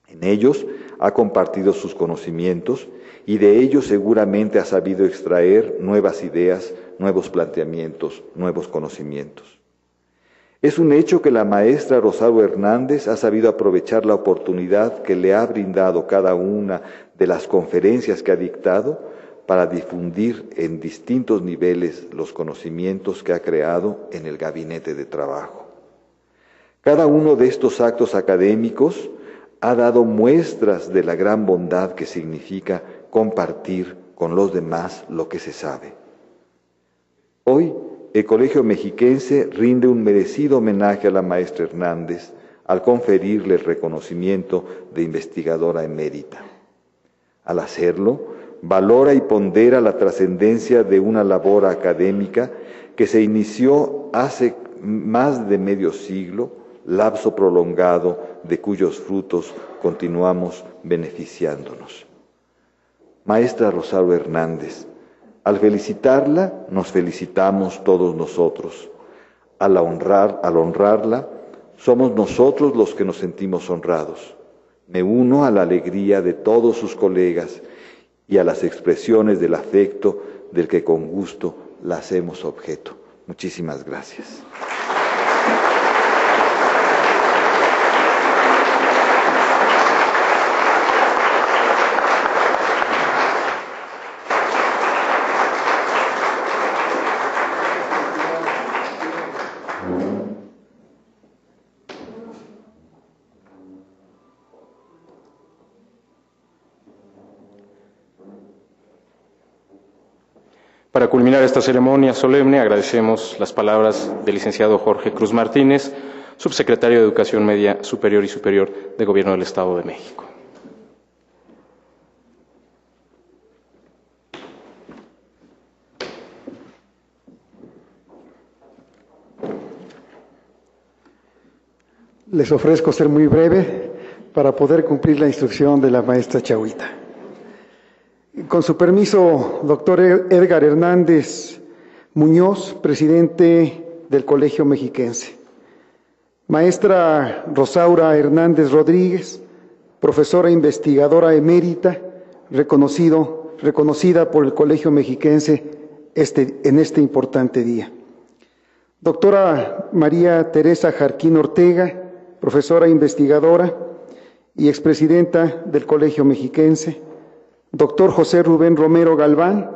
En ellos ha compartido sus conocimientos y de ellos seguramente ha sabido extraer nuevas ideas, nuevos planteamientos, nuevos conocimientos. Es un hecho que la maestra Rosario Hernández ha sabido aprovechar la oportunidad que le ha brindado cada una de las conferencias que ha dictado para difundir en distintos niveles los conocimientos que ha creado en el gabinete de trabajo. Cada uno de estos actos académicos ha dado muestras de la gran bondad que significa compartir con los demás lo que se sabe. Hoy, el Colegio Mexiquense rinde un merecido homenaje a la maestra Hernández al conferirle el reconocimiento de investigadora emérita. Al hacerlo, valora y pondera la trascendencia de una labor académica que se inició hace más de medio siglo, lapso prolongado de cuyos frutos continuamos beneficiándonos. Maestra Rosario Hernández, al felicitarla, nos felicitamos todos nosotros. Al honrarla, somos nosotros los que nos sentimos honrados. Me uno a la alegría de todos sus colegas y a las expresiones del afecto del que con gusto la hacemos objeto. Muchísimas gracias. Para culminar esta ceremonia solemne, agradecemos las palabras del licenciado Jorge Cruz Martínez, subsecretario de Educación Media Superior y Superior de Gobierno del Estado de México. Les ofrezco ser muy breve para poder cumplir la instrucción de la maestra Chahuita. Con su permiso, doctor Edgar Hernández Muñoz, presidente del Colegio Mexiquense. Maestra Rosaura Hernández Rodríguez, profesora investigadora emérita, reconocida por el Colegio Mexiquense en este importante día. Doctora María Teresa Jarquín Ortega, profesora investigadora y expresidenta del Colegio Mexiquense. Doctor José Rubén Romero Galván,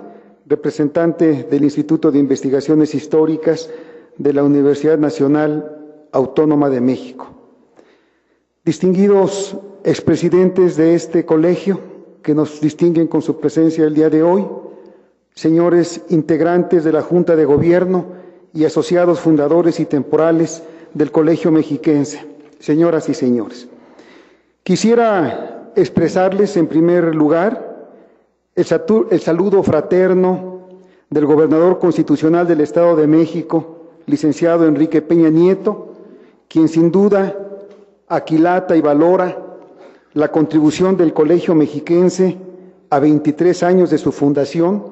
representante del Instituto de Investigaciones Históricas de la Universidad Nacional Autónoma de México. Distinguidos expresidentes de este colegio que nos distinguen con su presencia el día de hoy, señores integrantes de la Junta de Gobierno y asociados fundadores y temporales del Colegio Mexiquense, señoras y señores. Quisiera expresarles en primer lugar el saludo fraterno del gobernador constitucional del Estado de México, licenciado Enrique Peña Nieto, quien sin duda aquilata y valora la contribución del Colegio Mexiquense a 23 años de su fundación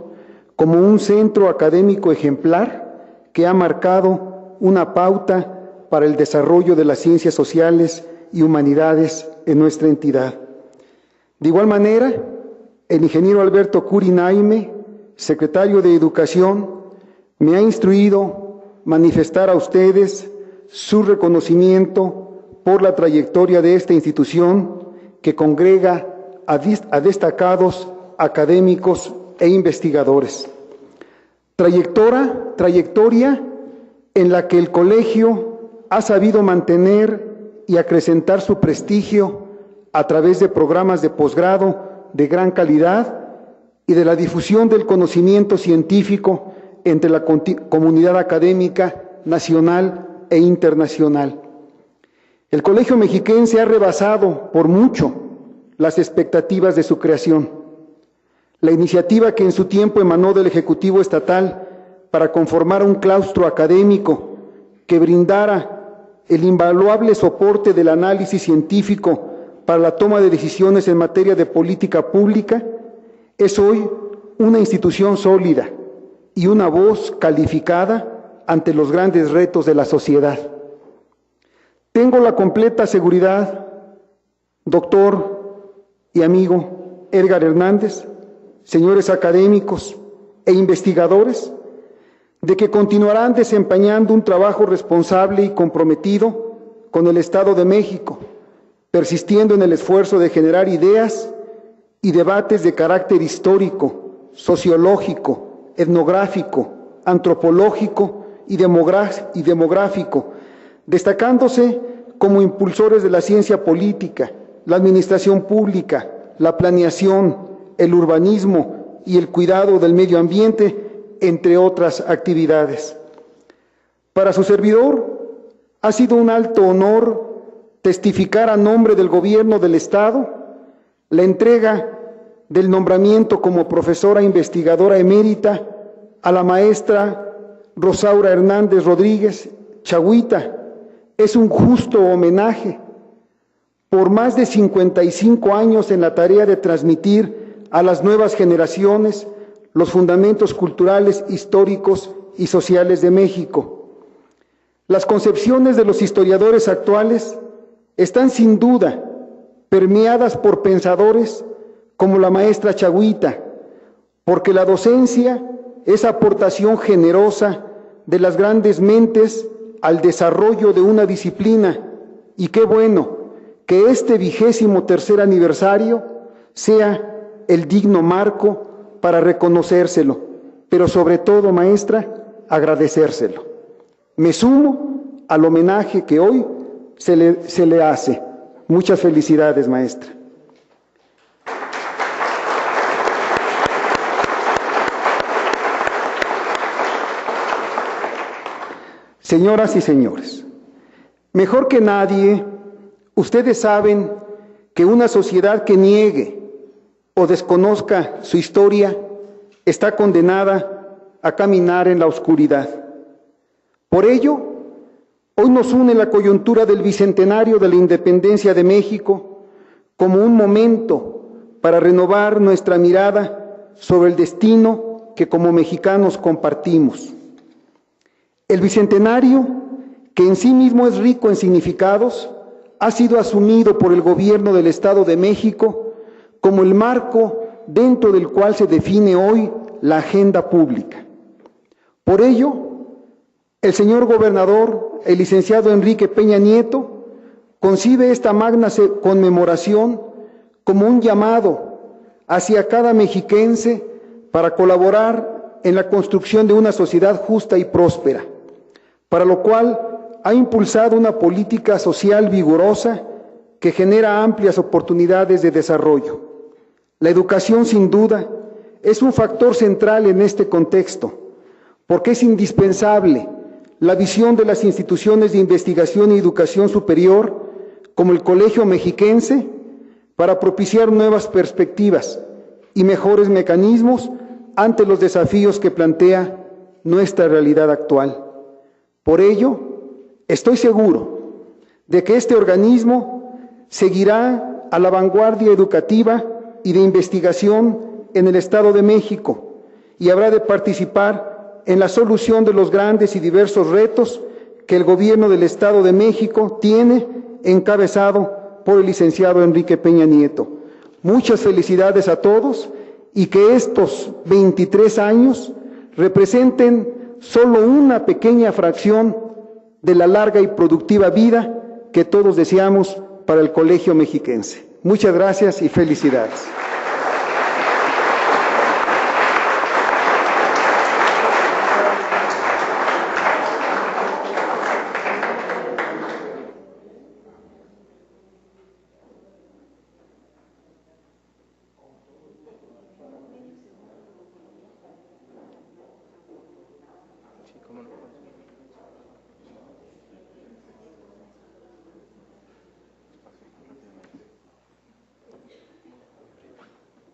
como un centro académico ejemplar que ha marcado una pauta para el desarrollo de las ciencias sociales y humanidades en nuestra entidad. De igual manera, el ingeniero Alberto Curi Naime, secretario de Educación, me ha instruido manifestar a ustedes su reconocimiento por la trayectoria de esta institución que congrega a destacados académicos e investigadores. Trayectoria en la que el colegio ha sabido mantener y acrecentar su prestigio a través de programas de posgrado de gran calidad y de la difusión del conocimiento científico entre la comunidad académica nacional e internacional. El Colegio Mexiquense ha rebasado por mucho las expectativas de su creación. La iniciativa que en su tiempo emanó del Ejecutivo Estatal para conformar un claustro académico que brindara el invaluable soporte del análisis científico para la toma de decisiones en materia de política pública, es hoy una institución sólida y una voz calificada ante los grandes retos de la sociedad. Tengo la completa seguridad, doctor y amigo Edgar Hernández, señores académicos e investigadores, de que continuarán desempeñando un trabajo responsable y comprometido con el Estado de México, persistiendo en el esfuerzo de generar ideas y debates de carácter histórico, sociológico, etnográfico, antropológico y demográfico, destacándose como impulsores de la ciencia política, la administración pública, la planeación, el urbanismo y el cuidado del medio ambiente entre otras actividades. Para su servidor ha sido un alto honor testificar a nombre del Gobierno del Estado la entrega del nombramiento como profesora investigadora emérita a la maestra Rosaura Hernández Rodríguez Chagüita. Es un justo homenaje por más de 55 años en la tarea de transmitir a las nuevas generaciones los fundamentos culturales, históricos y sociales de México. Las concepciones de los historiadores actuales están sin duda permeadas por pensadores como la maestra Chagüita, porque la docencia es aportación generosa de las grandes mentes al desarrollo de una disciplina, y qué bueno que este 23º aniversario sea el digno marco para reconocérselo, pero sobre todo, maestra, agradecérselo. Me sumo al homenaje que hoy se le hace. Muchas felicidades, maestra. Señoras y señores, mejor que nadie, ustedes saben que una sociedad que niegue o desconozca su historia está condenada a caminar en la oscuridad. Por ello, hoy nos une la coyuntura del bicentenario de la independencia de México como un momento para renovar nuestra mirada sobre el destino que como mexicanos compartimos. El bicentenario, que en sí mismo es rico en significados, ha sido asumido por el Gobierno del Estado de México como el marco dentro del cual se define hoy la agenda pública. Por ello, el señor gobernador, el licenciado Enrique Peña Nieto, concibe esta magna conmemoración como un llamado hacia cada mexiquense para colaborar en la construcción de una sociedad justa y próspera, para lo cual ha impulsado una política social vigorosa que genera amplias oportunidades de desarrollo. La educación, sin duda, es un factor central en este contexto, porque es indispensable la visión de las instituciones de investigación y educación superior, como el Colegio Mexiquense, para propiciar nuevas perspectivas y mejores mecanismos ante los desafíos que plantea nuestra realidad actual. Por ello, estoy seguro de que este organismo seguirá a la vanguardia educativa y de investigación en el Estado de México y habrá de participar en la solución de los grandes y diversos retos que el Gobierno del Estado de México tiene encabezado por el licenciado Enrique Peña Nieto. Muchas felicidades a todos y que estos 23 años representen solo una pequeña fracción de la larga y productiva vida que todos deseamos para el Colegio Mexiquense. Muchas gracias y felicidades.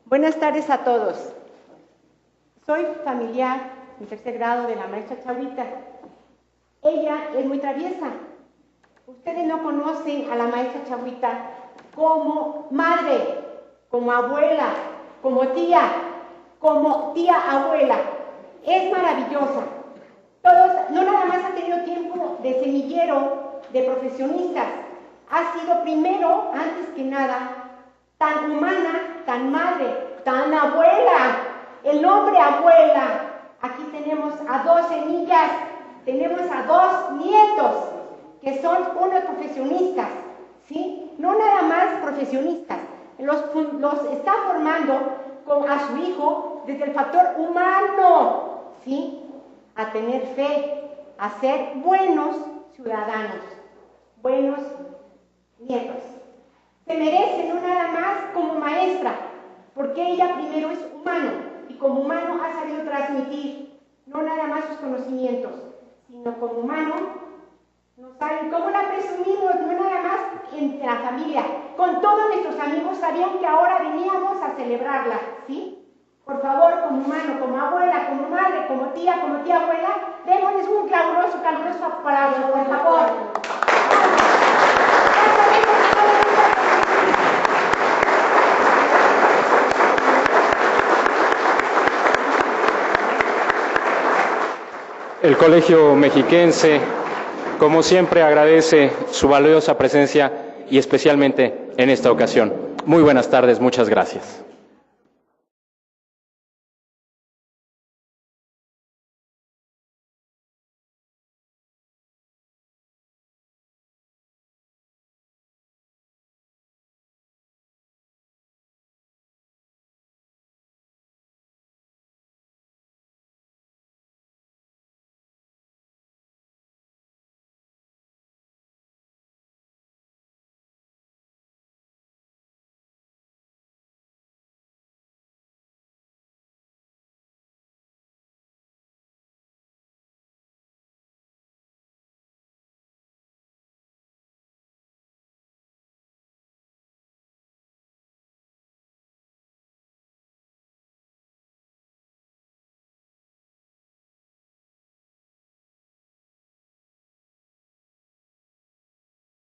Buenas tardes a todos. Soy familiar en tercer grado de la maestra Chagüita. Ella es muy traviesa. Ustedes no conocen a la maestra Chagüita como madre, como abuela, como tía abuela. Es maravillosa. Todos, no nada más ha tenido tiempo de semillero de profesionistas. Ha sido primero, antes que nada, tan humana, tan madre, tan abuela. El nombre abuela. Aquí tenemos a 2 semillas, tenemos a 2 nietos, que son unos profesionistas, ¿sí? No nada más profesionistas, los está formando a su hijo desde el factor humano, ¿sí? A tener fe, a ser buenos ciudadanos, buenos nietos. Se merece no nada más como maestra, porque ella primero es humano y como humano ha sabido transmitir no nada más sus conocimientos, sino como humano, no saben cómo la presumimos, no nada más entre la familia, con todos nuestros amigos sabían que ahora veníamos a celebrarla, ¿sí? Por favor, como humano, como abuela, como madre, como tía abuela, démosles un caluroso aplauso, por favor. El Colegio Mexiquense, como siempre, agradece su valiosa presencia y especialmente en esta ocasión. Muy buenas tardes, muchas gracias.